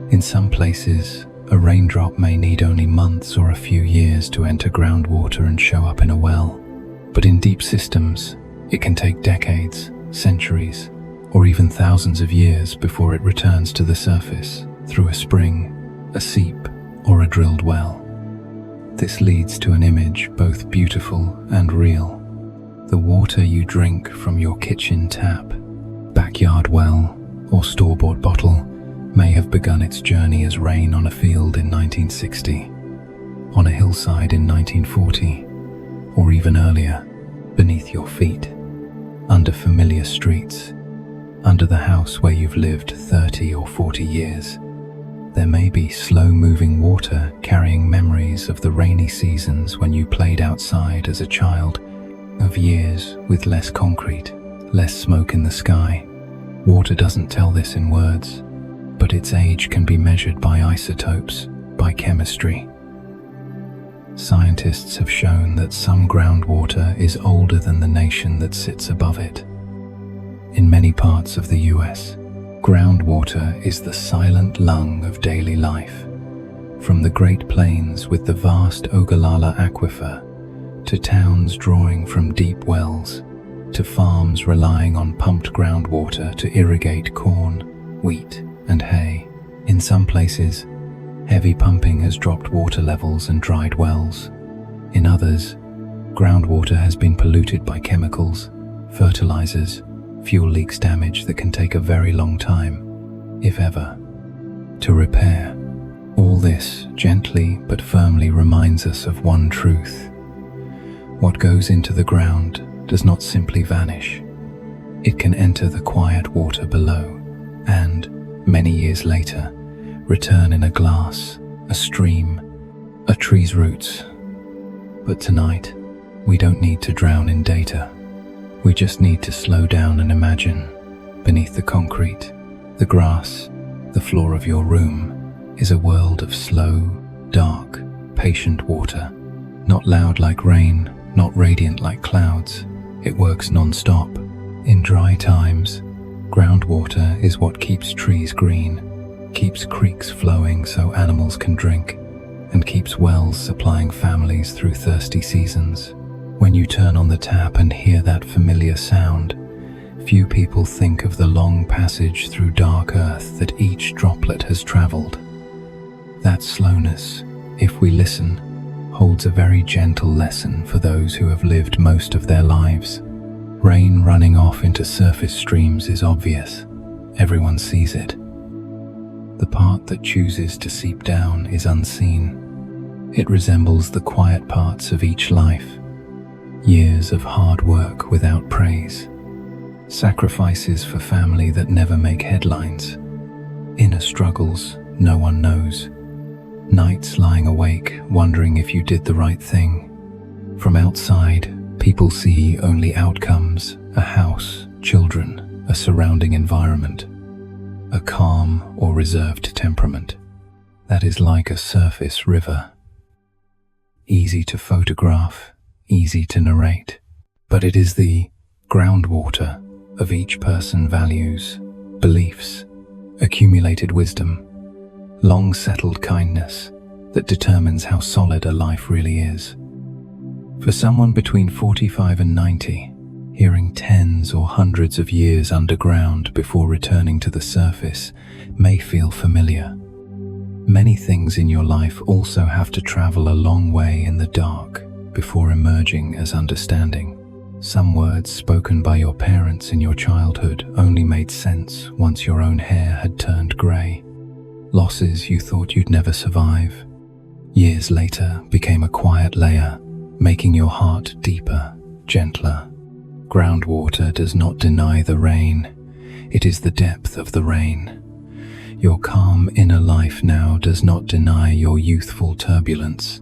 In some places, a raindrop may need only months or a few years to enter groundwater and show up in a well. But in deep systems, it can take decades, centuries, or even thousands of years before it returns to the surface through a spring, a seep, or a drilled well. This leads to an image both beautiful and real. The water you drink from your kitchen tap, backyard well, or store-bought bottle may have begun its journey as rain on a field in 1960, on a hillside in 1940, or even earlier, beneath your feet, under familiar streets, under the house where you've lived 30 or 40 years. There may be slow-moving water carrying memories of the rainy seasons when you played outside as a child, of years with less concrete, less smoke in the sky. Water doesn't tell this in words, but its age can be measured by isotopes, by chemistry. Scientists have shown that some groundwater is older than the nation that sits above it. In many parts of the US, groundwater is the silent lung of daily life. From the Great Plains with the vast Ogallala Aquifer, to towns drawing from deep wells, to farms relying on pumped groundwater to irrigate corn, wheat, and hay. In some places, heavy pumping has dropped water levels and dried wells. In others, groundwater has been polluted by chemicals, fertilizers, fuel leaks, damage that can take a very long time, if ever, to repair. All this gently but firmly reminds us of one truth. What goes into the ground does not simply vanish. It can enter the quiet water below and, many years later, return in a glass, a stream, a tree's roots. But tonight, we don't need to drown in data. We just need to slow down and imagine. Beneath the concrete, the grass, the floor of your room is a world of slow, dark, patient water. Not loud like rain, not radiant like clouds. It works non-stop. In dry times, groundwater is what keeps trees green, keeps creeks flowing so animals can drink, and keeps wells supplying families through thirsty seasons. When you turn on the tap and hear that familiar sound, few people think of the long passage through dark earth that each droplet has traveled. That slowness, if we listen, holds a very gentle lesson for those who have lived most of their lives. Rain running off into surface streams is obvious. Everyone sees it. The part that chooses to seep down is unseen. It resembles the quiet parts of each life. Years of hard work without praise. Sacrifices for family that never make headlines. Inner struggles no one knows. Nights lying awake, wondering if you did the right thing. From outside, People see only outcomes, a house, children, a surrounding environment, a calm or reserved temperament that is like a surface river. Easy to photograph, easy to narrate, but it is the groundwater of each person's values, beliefs, accumulated wisdom, long settled kindness that determines how solid a life really is. For someone between 45 and 90, hearing tens or hundreds of years underground before returning to the surface may feel familiar. Many things in your life also have to travel a long way in the dark before emerging as understanding. Some words spoken by your parents in your childhood only made sense once your own hair had turned grey. Losses you thought you'd never survive, years later became a quiet layer, making your heart deeper, gentler. Groundwater does not deny the rain, it is the depth of the rain. Your calm inner life now does not deny your youthful turbulence.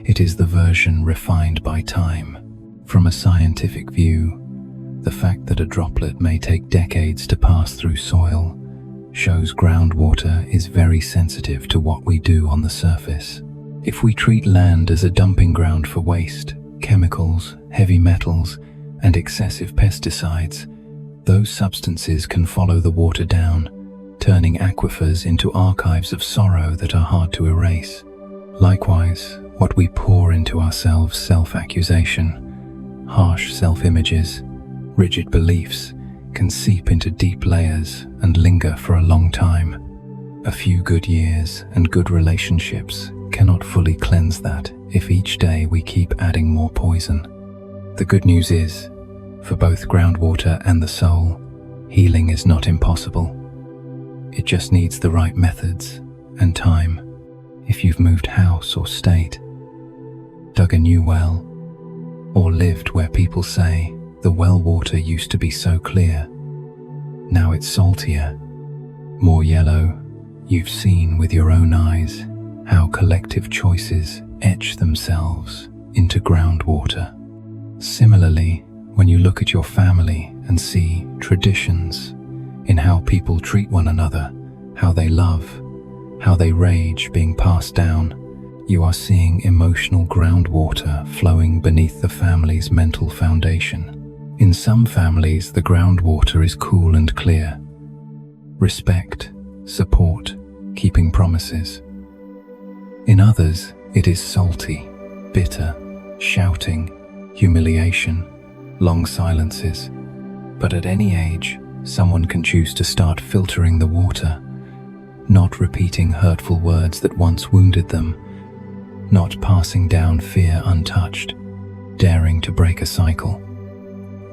It is the version refined by time. From a scientific view, the fact that a droplet may take decades to pass through soil shows groundwater is very sensitive to what we do on the surface. If we treat land as a dumping ground for waste, chemicals, heavy metals, and excessive pesticides, those substances can follow the water down, turning aquifers into archives of sorrow that are hard to erase. Likewise, what we pour into ourselves, self-accusation, harsh self-images, rigid beliefs, can seep into deep layers and linger for a long time. A few good years and good relationships cannot fully cleanse that if each day we keep adding more poison. The good news is, for both groundwater and the soul, healing is not impossible. It just needs the right methods and time. If you've moved house or state, dug a new well, or lived where people say the well water used to be so clear, now it's saltier, more yellow, you've seen with your own eyes how collective choices etch themselves into groundwater. Similarly, when you look at your family and see traditions in how people treat one another, how they love, how they rage being passed down, you are seeing emotional groundwater flowing beneath the family's mental foundation. In some families, the groundwater is cool and clear. Respect, support, keeping promises. In others, it is salty, bitter, shouting, humiliation, long silences. But at any age, someone can choose to start filtering the water, not repeating hurtful words that once wounded them, not passing down fear untouched, daring to break a cycle.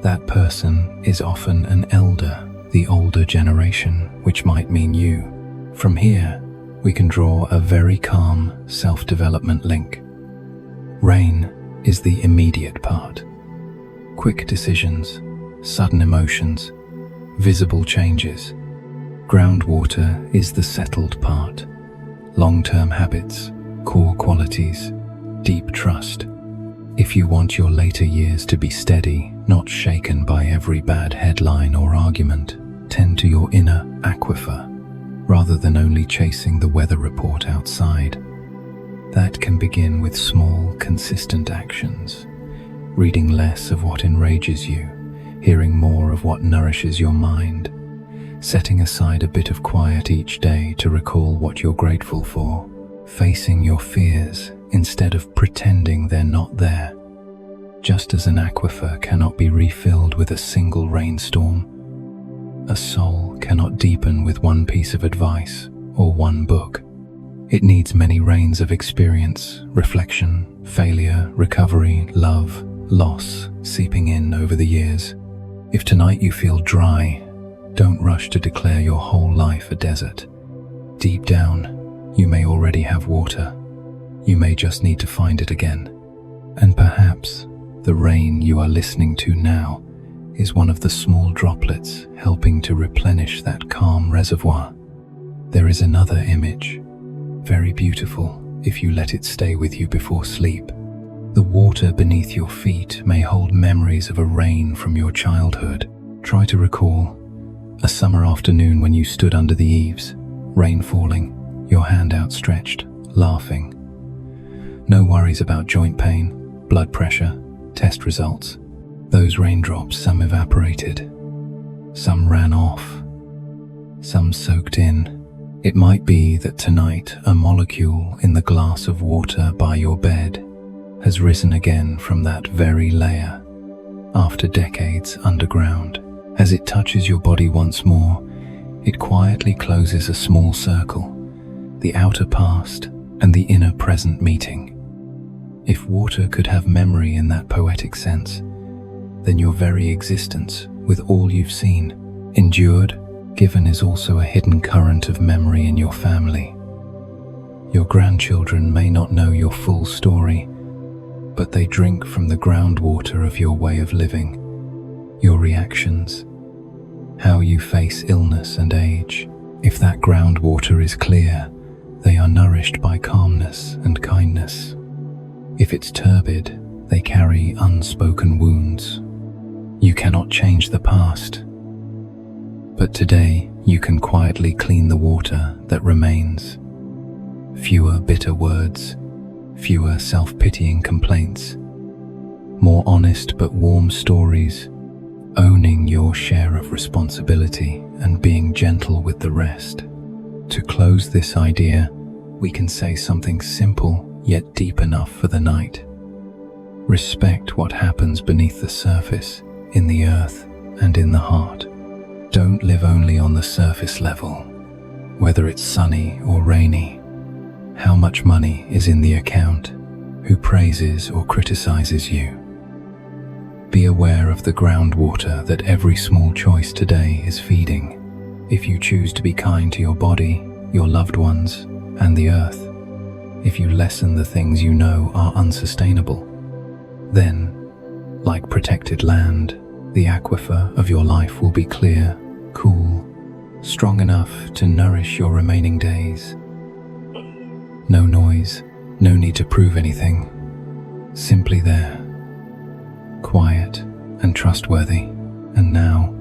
That person is often an elder, the older generation, which might mean you. From here, we can draw a very calm self-development link. Rain is the immediate part. Quick decisions, sudden emotions, visible changes. Groundwater is the settled part. Long-term habits, core qualities, deep trust. If you want your later years to be steady, not shaken by every bad headline or argument, tend to your inner aquifer, rather than only chasing the weather report outside. That can begin with small, consistent actions. Reading less of what enrages you, hearing more of what nourishes your mind, setting aside a bit of quiet each day to recall what you're grateful for, facing your fears instead of pretending they're not there. Just as an aquifer cannot be refilled with a single rainstorm, a soul cannot deepen with one piece of advice or one book. It needs many rains of experience, reflection, failure, recovery, love, loss, seeping in over the years. If tonight you feel dry, don't rush to declare your whole life a desert. Deep down, you may already have water. You may just need to find it again. And perhaps the rain you are listening to now is one of the small droplets helping to replenish that calm reservoir. There is another image, very beautiful if you let it stay with you before sleep. The water beneath your feet may hold memories of a rain from your childhood. Try to recall a summer afternoon when you stood under the eaves, rain falling, your hand outstretched, laughing. No worries about joint pain, blood pressure, test results. Those raindrops, some evaporated, some ran off, some soaked in. It might be that tonight a molecule in the glass of water by your bed has risen again from that very layer after decades underground. As it touches your body once more, it quietly closes a small circle, the outer past and the inner present meeting. If water could have memory in that poetic sense, then your very existence, with all you've seen, endured, given, is also a hidden current of memory in your family. Your grandchildren may not know your full story, but they drink from the groundwater of your way of living, your reactions, how you face illness and age. If that groundwater is clear, they are nourished by calmness and kindness. If it's turbid, they carry unspoken wounds. You cannot change the past, but today you can quietly clean the water that remains. Fewer bitter words, fewer self-pitying complaints, more honest but warm stories, owning your share of responsibility and being gentle with the rest. To close this idea, we can say something simple yet deep enough for the night. Respect what happens beneath the surface, in the earth and in the heart. Don't live only on the surface level, whether it's sunny or rainy. How much money is in the account? Who praises or criticizes you? Be aware of the groundwater that every small choice today is feeding. If you choose to be kind to your body, your loved ones, and the earth, if you lessen the things you know are unsustainable, then, like protected land, the aquifer of your life will be clear, cool, strong enough to nourish your remaining days. No noise, no need to prove anything. Simply there, quiet and trustworthy. And now,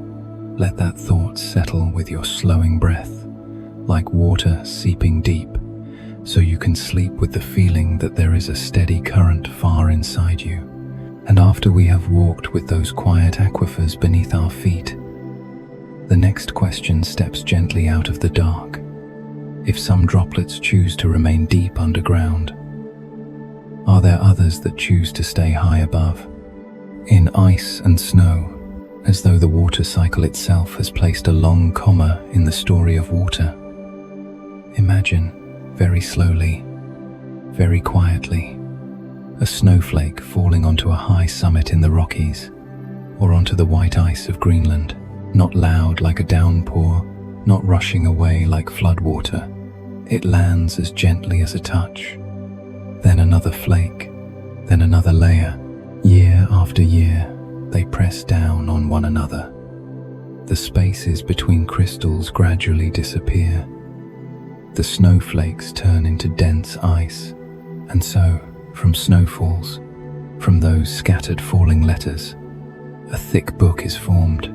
let that thought settle with your slowing breath, like water seeping deep, so you can sleep with the feeling that there is a steady current far inside you. And after we have walked with those quiet aquifers beneath our feet, the next question steps gently out of the dark. If some droplets choose to remain deep underground, are there others that choose to stay high above, in ice and snow, as though the water cycle itself has placed a long comma in the story of water? Imagine, very slowly, very quietly, a snowflake falling onto a high summit in the Rockies, or onto the white ice of Greenland, not loud like a downpour, not rushing away like floodwater. It lands as gently as a touch. Then another flake, then another layer. Year after year, they press down on one another. The spaces between crystals gradually disappear. The snowflakes turn into dense ice, and so, from snowfalls, from those scattered falling letters, a thick book is formed,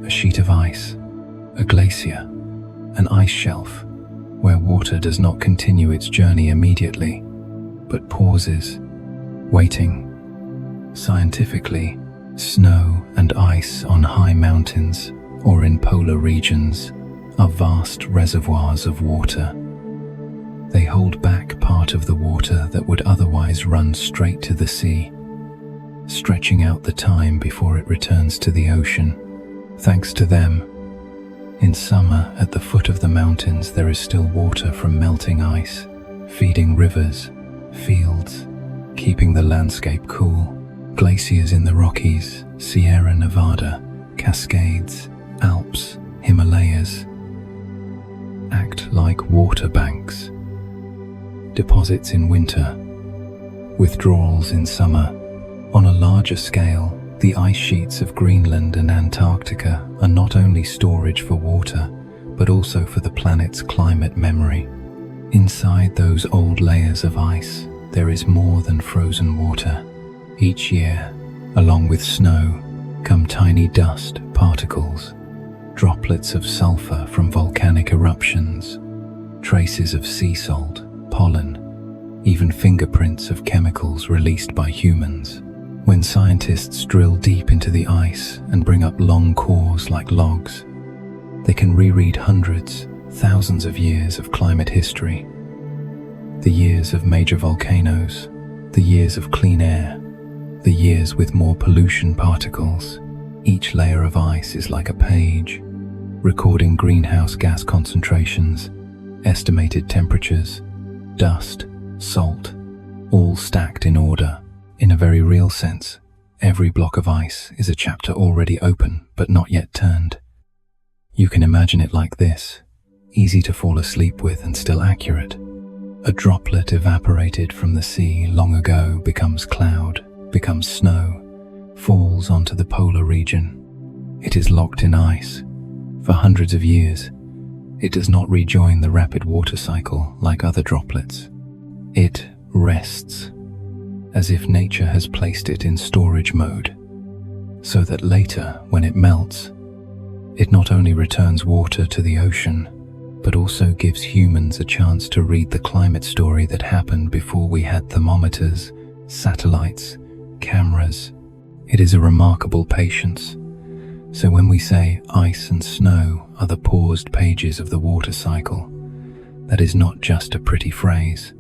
a sheet of ice, a glacier, an ice shelf, where water does not continue its journey immediately, but pauses, waiting. Scientifically, snow and ice on high mountains or in polar regions are vast reservoirs of water. They hold back part of the water that would otherwise run straight to the sea, stretching out the time before it returns to the ocean. Thanks to them, in summer at the foot of the mountains there is still water from melting ice, feeding rivers, fields, keeping the landscape cool. Glaciers in the Rockies, Sierra Nevada, Cascades, Alps, Himalayas act like water banks. Deposits in winter, withdrawals in summer. On a larger scale, the ice sheets of Greenland and Antarctica are not only storage for water, but also for the planet's climate memory. Inside those old layers of ice, there is more than frozen water. Each year, along with snow, come tiny dust particles, droplets of sulfur from volcanic eruptions, traces of sea salt, pollen, even fingerprints of chemicals released by humans. When scientists drill deep into the ice and bring up long cores like logs, they can reread hundreds, thousands of years of climate history. The years of major volcanoes, the years of clean air, the years with more pollution particles. Each layer of ice is like a page, recording greenhouse gas concentrations, estimated temperatures, dust, salt, all stacked in order. In a very real sense, every block of ice is a chapter already open but not yet turned. You can imagine it like this, easy to fall asleep with and still accurate. A droplet evaporated from the sea long ago becomes cloud, becomes snow, falls onto the polar region. It is locked in ice. For hundreds of years, it does not rejoin the rapid water cycle like other droplets. It rests, as if nature has placed it in storage mode, so that later, when it melts, it not only returns water to the ocean, but also gives humans a chance to read the climate story that happened before we had thermometers, satellites, cameras. It is a remarkable patience. So when we say ice and snow are the paused pages of the water cycle, that is not just a pretty phrase.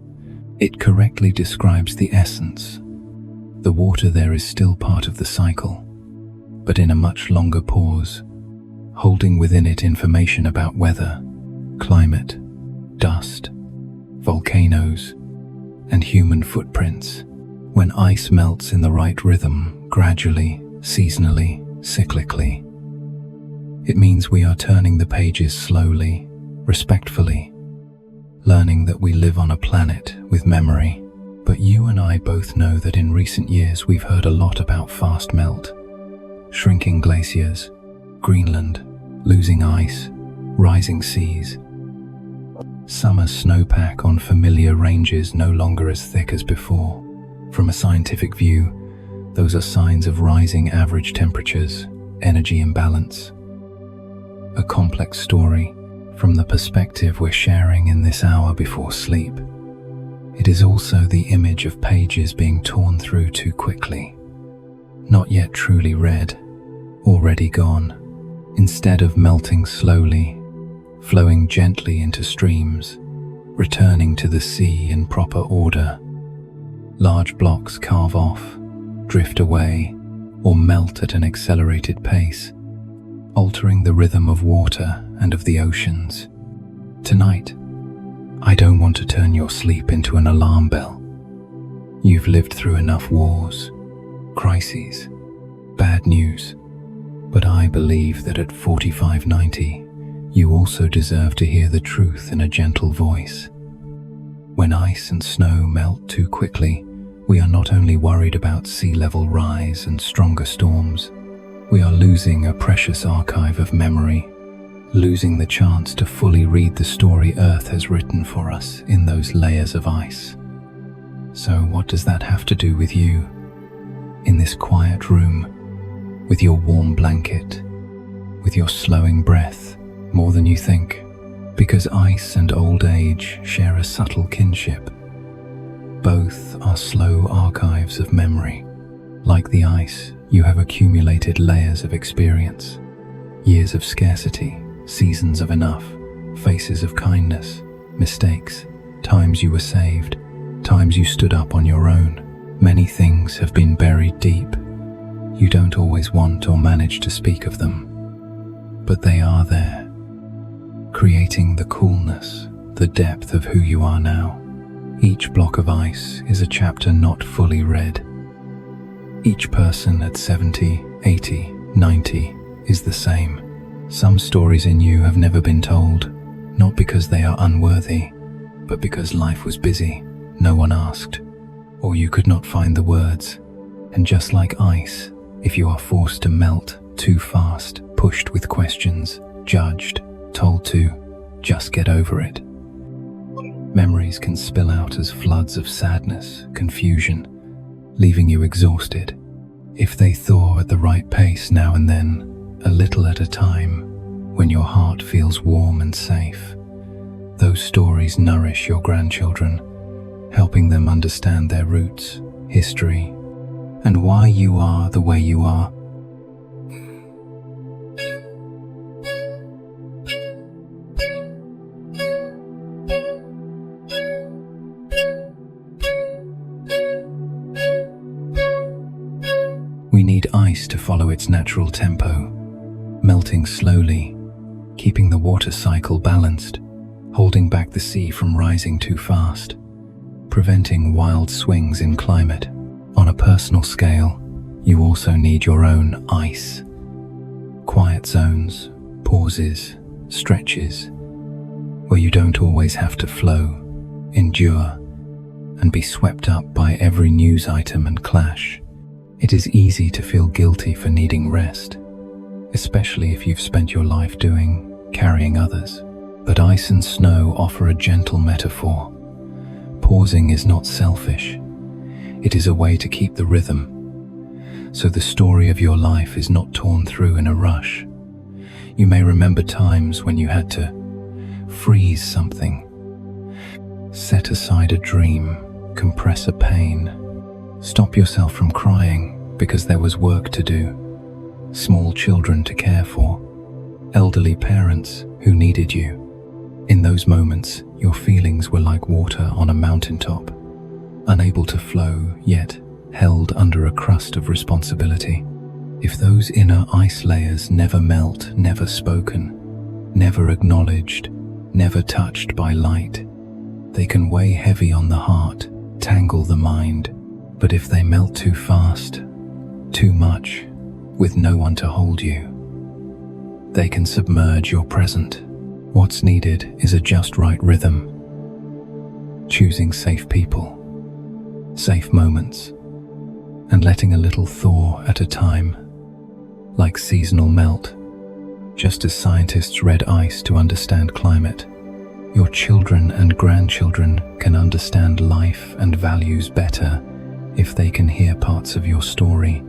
It correctly describes the essence. The water there is still part of the cycle, but in a much longer pause, holding within it information about weather, climate, dust, volcanoes, and human footprints. When ice melts in the right rhythm, gradually, seasonally, cyclically, it means we are turning the pages slowly, respectfully, learning that we live on a planet with memory. But you and I both know that in recent years we've heard a lot about fast melt, shrinking glaciers, Greenland, losing ice, rising seas. Summer snowpack on familiar ranges no longer as thick as before. From a scientific view, those are signs of rising average temperatures, energy imbalance. A complex story from the perspective we're sharing in this hour before sleep. It is also the image of pages being torn through too quickly, not yet truly read, already gone. Instead of melting slowly, flowing gently into streams, returning to the sea in proper order, large blocks carve off, drift away, or melt at an accelerated pace, altering the rhythm of water and of the oceans. Tonight, I don't want to turn your sleep into an alarm bell. You've lived through enough wars, crises, bad news, but I believe that at 4590, you also deserve to hear the truth in a gentle voice. When ice and snow melt too quickly, we are not only worried about sea level rise and stronger storms, we are losing a precious archive of memory, losing the chance to fully read the story Earth has written for us in those layers of ice. So what does that have to do with you? In this quiet room, with your warm blanket, with your slowing breath, more than you think, because ice and old age share a subtle kinship. Both are slow archives of memory. Like the ice, you have accumulated layers of experience, years of scarcity, seasons of enough, faces of kindness, mistakes, times you were saved, times you stood up on your own. Many things have been buried deep. You don't always want or manage to speak of them, but they are there, creating the coolness, the depth of who you are now. Each block of ice is a chapter not fully read. Each person at 70, 80, 90 is the same. Some stories in you have never been told, not because they are unworthy, but because life was busy, no one asked, or you could not find the words. And just like ice, if you are forced to melt too fast, pushed with questions, judged, told to just get over it, memories can spill out as floods of sadness, confusion, leaving you exhausted. If they thaw at the right pace now and then, a little at a time, when your heart feels warm and safe, those stories nourish your grandchildren, helping them understand their roots, history, and why you are the way you are. We need ice to follow its natural tempo, melting slowly, keeping the water cycle balanced, holding back the sea from rising too fast, preventing wild swings in climate. On a personal scale, you also need your own ice. Quiet zones, pauses, stretches, where you don't always have to flow, endure, and be swept up by every news item and clash. It is easy to feel guilty for needing rest, especially if you've spent your life carrying others. But ice and snow offer a gentle metaphor. Pausing is not selfish. It is a way to keep the rhythm. So the story of your life is not torn through in a rush. You may remember times when you had to freeze something, set aside a dream, compress a pain, stop yourself from crying because there was work to do, small children to care for, elderly parents who needed you. In those moments, your feelings were like water on a mountaintop, unable to flow, yet held under a crust of responsibility. If those inner ice layers never melt, never spoken, never acknowledged, never touched by light, they can weigh heavy on the heart, tangle the mind. But if they melt too fast, too much, with no one to hold you, they can submerge your present. What's needed is a just right rhythm, choosing safe people, safe moments, and letting a little thaw at a time, like seasonal melt. Just as scientists read ice to understand climate, your children and grandchildren can understand life and values better if they can hear parts of your story.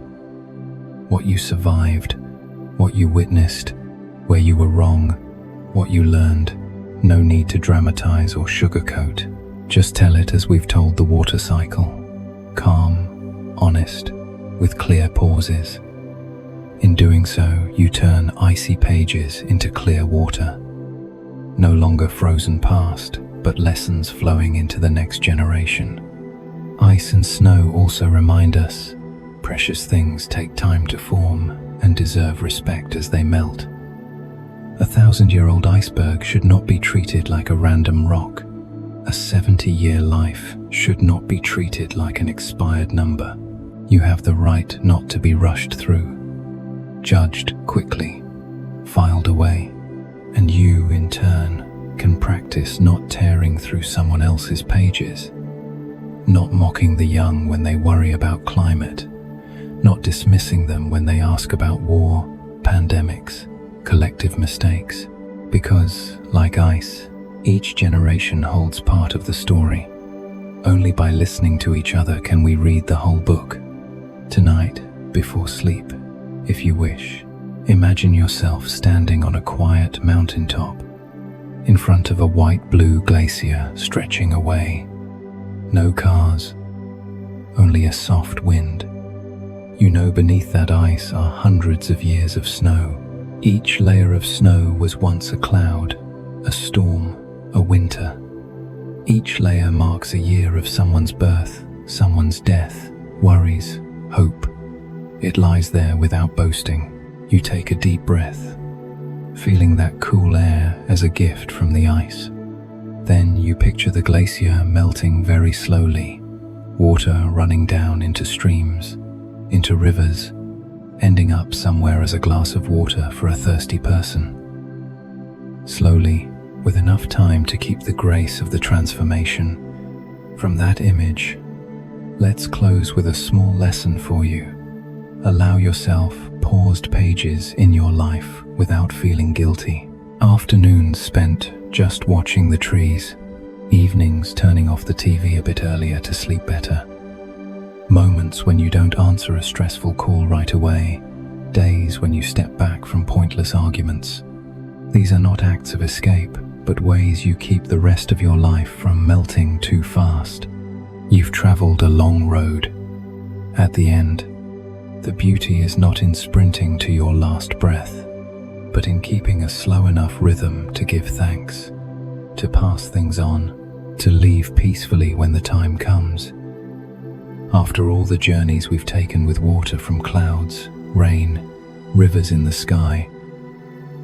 What you survived, what you witnessed, where you were wrong, what you learned. No need to dramatize or sugarcoat. Just tell it as we've told the water cycle. Calm, honest, with clear pauses. In doing so, you turn icy pages into clear water. No longer frozen past, but lessons flowing into the next generation. Ice and snow also remind us, precious things take time to form and deserve respect as they melt. A 1,000-year-old iceberg should not be treated like a random rock. A 70-year life should not be treated like an expired number. You have the right not to be rushed through, judged quickly, filed away, and you, in turn, can practice not tearing through someone else's pages, not mocking the young when they worry about climate, not dismissing them when they ask about war, pandemics, collective mistakes, because, like ice, each generation holds part of the story. Only by listening to each other can we read the whole book. Tonight, before sleep, if you wish, imagine yourself standing on a quiet mountaintop, in front of a white-blue glacier stretching away. No cars, only a soft wind. You know beneath that ice are hundreds of years of snow. Each layer of snow was once a cloud, a storm, a winter. Each layer marks a year of someone's birth, someone's death, worries, hope. It lies there without boasting. You take a deep breath, feeling that cool air as a gift from the ice. Then you picture the glacier melting very slowly, water running down into streams, into rivers, ending up somewhere as a glass of water for a thirsty person. Slowly, with enough time to keep the grace of the transformation. From that image, let's close with a small lesson for you. Allow yourself paused pages in your life without feeling guilty. Afternoons spent just watching the trees, evenings turning off the TV a bit earlier to sleep better. Moments when you don't answer a stressful call right away. Days when you step back from pointless arguments. These are not acts of escape, but ways you keep the rest of your life from melting too fast. You've traveled a long road. At the end, the beauty is not in sprinting to your last breath, but in keeping a slow enough rhythm to give thanks, to pass things on, to leave peacefully when the time comes. After all the journeys we've taken with water from clouds, rain, rivers in the sky,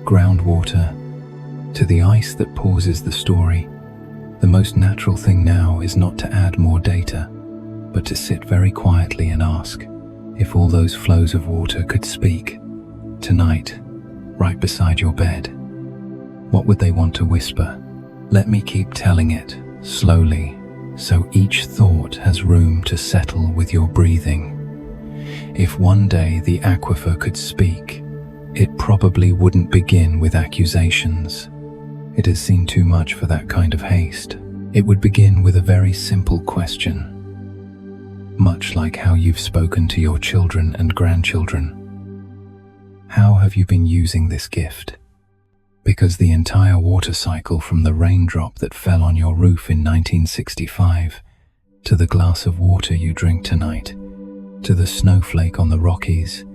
groundwater, to the ice that pauses the story, the most natural thing now is not to add more data, but to sit very quietly and ask, if all those flows of water could speak, tonight, right beside your bed, what would they want to whisper? Let me keep telling it, slowly, so each thought has room to settle with your breathing. If one day the aquifer could speak, it probably wouldn't begin with accusations. It has seen too much for that kind of haste. It would begin with a very simple question. Much like how you've spoken to your children and grandchildren. How have you been using this gift? Because the entire water cycle, from the raindrop that fell on your roof in 1965, to the glass of water you drink tonight, to the snowflake on the Rockies,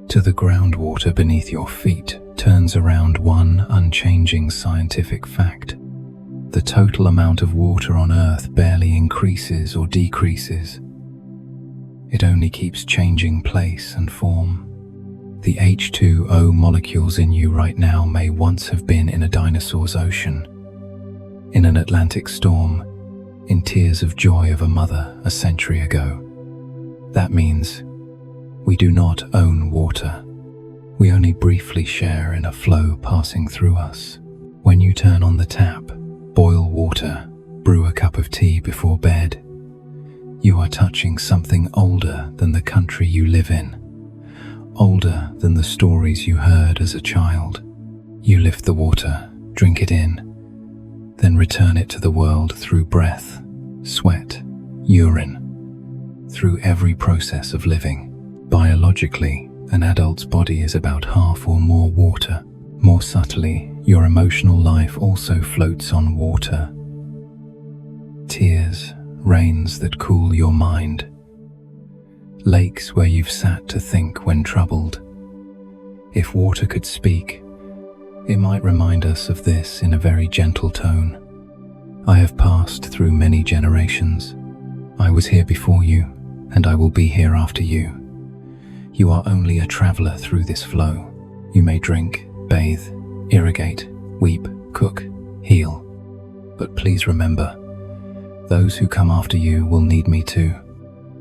to the groundwater beneath your feet, turns around one unchanging scientific fact. The total amount of water on Earth barely increases or decreases. It only keeps changing place and form. The H2O molecules in you right now may once have been in a dinosaur's ocean, in an Atlantic storm, in tears of joy of a mother a century ago. That means we do not own water. We only briefly share in a flow passing through us. When you turn on the tap, boil water, brew a cup of tea before bed, you are touching something older than the country you live in, older than the stories you heard as a child. You lift the water, drink it in, then return it to the world through breath, sweat, urine, through every process of living. Biologically, an adult's body is about half or more water. More subtly, your emotional life also floats on water. Tears, rains that cool your mind. Lakes where you've sat to think when troubled. If water could speak, it might remind us of this in a very gentle tone. I have passed through many generations. I was here before you, and I will be here after you. You are only a traveler through this flow. You may drink, bathe, irrigate, weep, cook, heal. But please remember, those who come after you will need me too.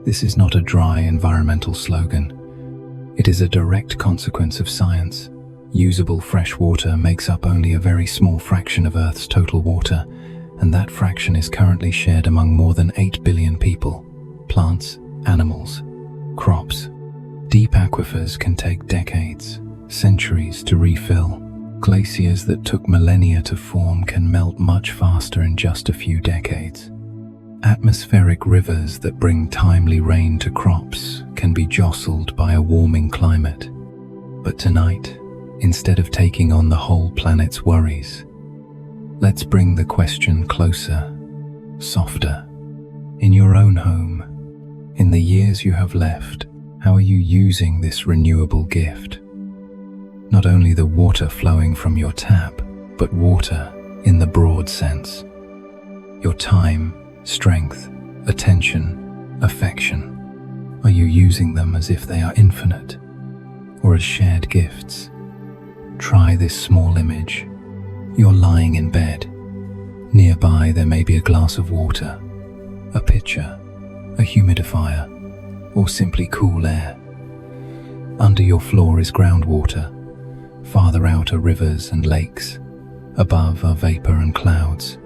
This is not a dry environmental slogan. It is a direct consequence of science. Usable fresh water makes up only a very small fraction of Earth's total water, and that fraction is currently shared among more than 8 billion people, plants, animals, crops. Deep aquifers can take decades, centuries to refill. Glaciers that took millennia to form can melt much faster in just a few decades. Atmospheric rivers that bring timely rain to crops can be jostled by a warming climate. But tonight, instead of taking on the whole planet's worries, let's bring the question closer, softer. In your own home, in the years you have left, how are you using this renewable gift? Not only the water flowing from your tap, but water in the broad sense. Your time, strength, attention, affection. Are you using them as if they are infinite, or as shared gifts? Try this small image. You're lying in bed. Nearby there may be a glass of water, a pitcher, a humidifier, or simply cool air. Under your floor is groundwater. Farther out are rivers and lakes. Above are vapor and clouds.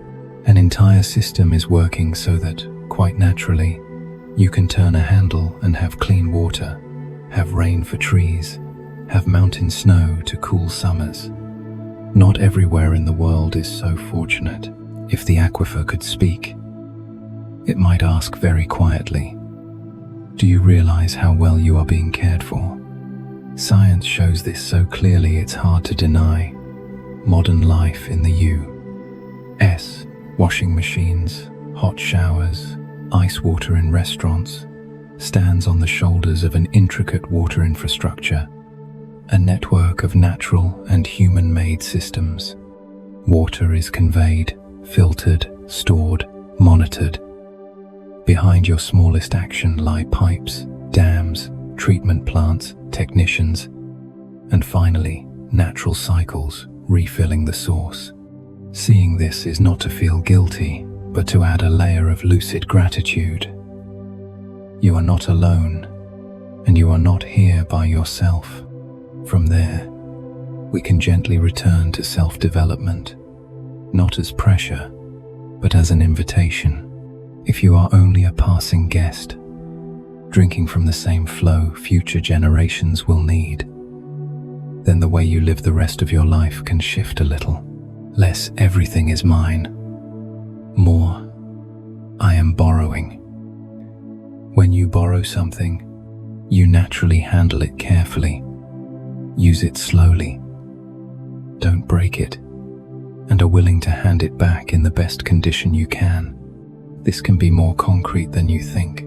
An entire system is working so that, quite naturally, you can turn a handle and have clean water, have rain for trees, have mountain snow to cool summers. Not everywhere in the world is so fortunate. If the aquifer could speak, it might ask very quietly, Do you realize how well you are being cared for? Science shows this so clearly it's hard to deny. Modern life in the U.S. Washing machines, hot showers, ice water in restaurants, stands on the shoulders of an intricate water infrastructure, a network of natural and human-made systems. Water is conveyed, filtered, stored, monitored. Behind your smallest action lie pipes, dams, treatment plants, technicians, and finally, natural cycles refilling the source. Seeing this is not to feel guilty, but to add a layer of lucid gratitude. You are not alone, and you are not here by yourself. From there, we can gently return to self-development, not as pressure, but as an invitation. If you are only a passing guest, drinking from the same flow future generations will need, then the way you live the rest of your life can shift a little. Less everything is mine. More, I am borrowing. When you borrow something, you naturally handle it carefully. Use it slowly. Don't break it, and are willing to hand it back in the best condition you can. This can be more concrete than you think.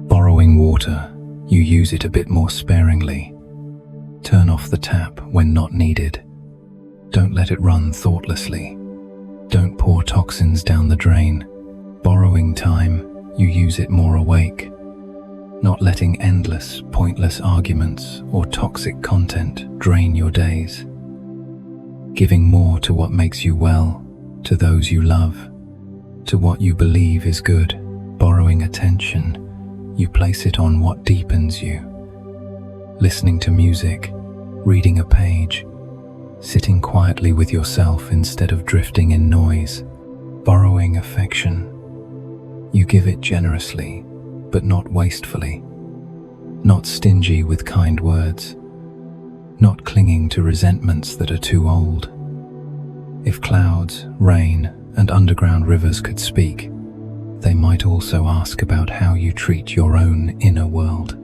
Borrowing water, you use it a bit more sparingly. Turn off the tap when not needed. Don't let it run thoughtlessly. Don't pour toxins down the drain. Borrowing time, you use it more awake. Not letting endless, pointless arguments or toxic content drain your days. Giving more to what makes you well, to those you love, to what you believe is good. Borrowing attention, you place it on what deepens you. Listening to music, reading a page, sitting quietly with yourself instead of drifting in noise. Borrowing affection, you give it generously, but not wastefully. Not stingy with kind words. Not clinging to resentments that are too old. If clouds, rain, and underground rivers could speak, they might also ask about how you treat your own inner world.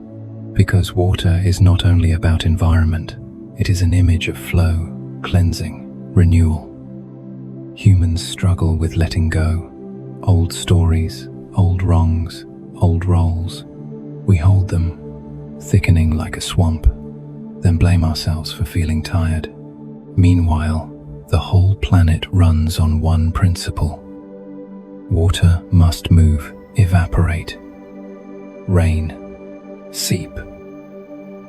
Because water is not only about environment, it is an image of flow, cleansing, renewal. Humans struggle with letting go. Old stories, old wrongs, old roles. We hold them, thickening like a swamp, then blame ourselves for feeling tired. Meanwhile, the whole planet runs on one principle. Water must move, evaporate, rain, seep.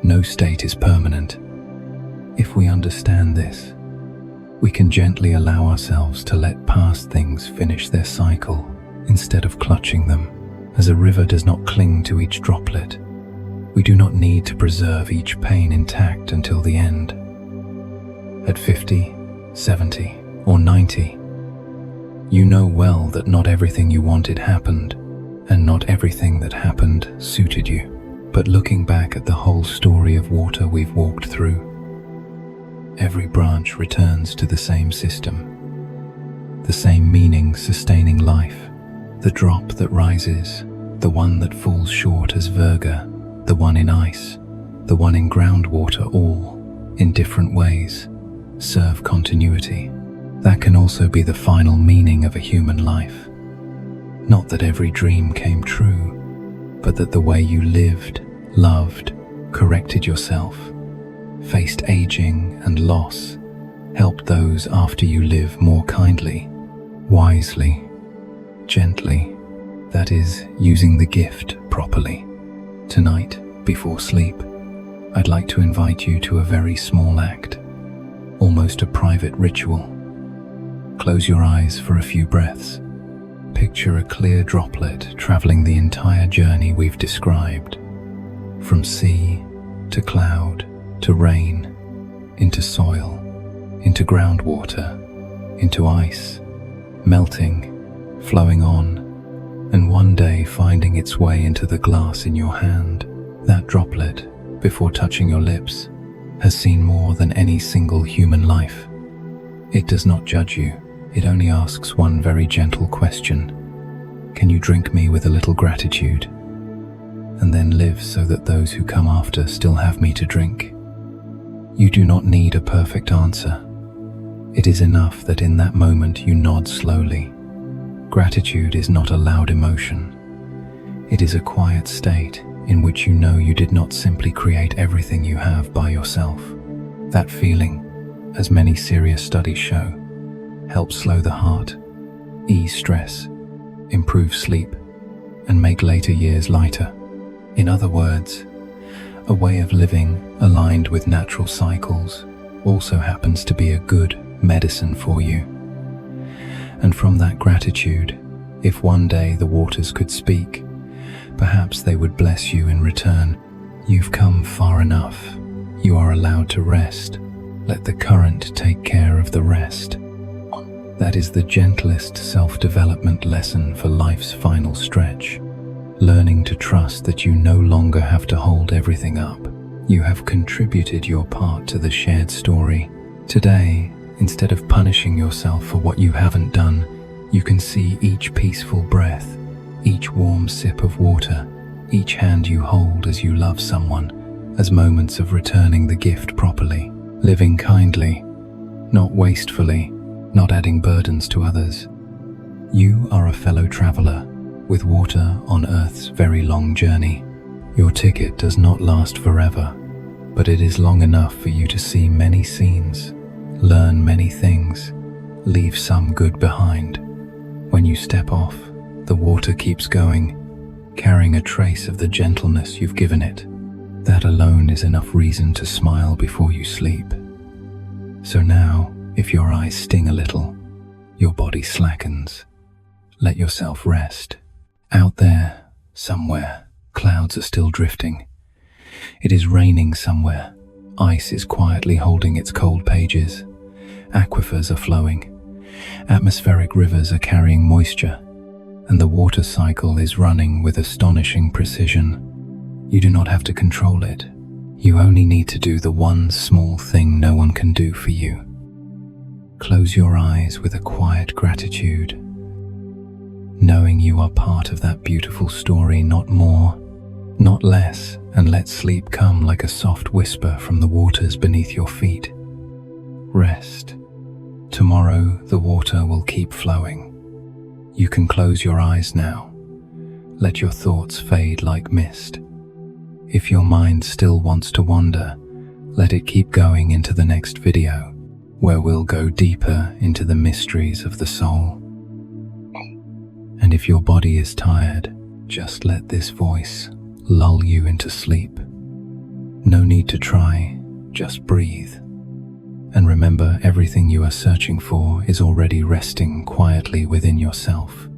No state is permanent. If we understand this, we can gently allow ourselves to let past things finish their cycle instead of clutching them. As a river does not cling to each droplet, we do not need to preserve each pain intact until the end. At 50, 70, or 90, you know well that not everything you wanted happened, and not everything that happened suited you. But looking back at the whole story of water we've walked through, every branch returns to the same system, the same meaning sustaining life. The drop that rises, the one that falls short as Virga, the one in ice, the one in groundwater, all, in different ways, serve continuity. That can also be the final meaning of a human life. Not that every dream came true, but that the way you lived, loved, corrected yourself, faced aging and loss, helped those after you live more kindly, wisely, gently, that is, using the gift properly. Tonight, before sleep, I'd like to invite you to a very small act, almost a private ritual. Close your eyes for a few breaths. Picture a clear droplet traveling the entire journey we've described, from sea to cloud to rain, into soil, into groundwater, into ice, melting, flowing on, and one day finding its way into the glass in your hand. That droplet, before touching your lips, has seen more than any single human life. It does not judge you, it only asks one very gentle question. Can you drink me with a little gratitude? and then live so that those who come after still have me to drink. You do not need a perfect answer. It is enough that in that moment you nod slowly. Gratitude is not a loud emotion. It is a quiet state in which you know you did not simply create everything you have by yourself. That feeling, as many serious studies show, helps slow the heart, ease stress, improve sleep, and make later years lighter. In other words, a way of living aligned with natural cycles also happens to be a good medicine for you. And from that gratitude, if one day the waters could speak, perhaps they would bless you in return. You've come far enough. You are allowed to rest. Let the current take care of the rest. That is the gentlest self-development lesson for life's final stretch. Learning to trust that you no longer have to hold everything up. You have contributed your part to the shared story. Today, instead of punishing yourself for what you haven't done, you can see each peaceful breath, each warm sip of water, each hand you hold as you love someone, as moments of returning the gift properly, living kindly, not wastefully, not adding burdens to others. You are a fellow traveler with water on Earth's very long journey. Your ticket does not last forever, but it is long enough for you to see many scenes, learn many things, leave some good behind. When you step off, the water keeps going, carrying a trace of the gentleness you've given it. That alone is enough reason to smile before you sleep. So now, if your eyes sting a little, your body slackens. Let yourself rest. Out there, somewhere, clouds are still drifting. It is raining somewhere. Ice is quietly holding its cold pages. Aquifers are flowing. Atmospheric rivers are carrying moisture, and the water cycle is running with astonishing precision. You do not have to control it. You only need to do the one small thing no one can do for you. Close your eyes with a quiet gratitude, knowing you are part of that beautiful story, not more, not less, and let sleep come like a soft whisper from the waters beneath your feet. Rest. Tomorrow the water will keep flowing. You can close your eyes now. Let your thoughts fade like mist. If your mind still wants to wander, let it keep going into the next video, where we'll go deeper into the mysteries of the soul. And if your body is tired, just let this voice lull you into sleep. No need to try, just breathe. And remember, everything you are searching for is already resting quietly within yourself.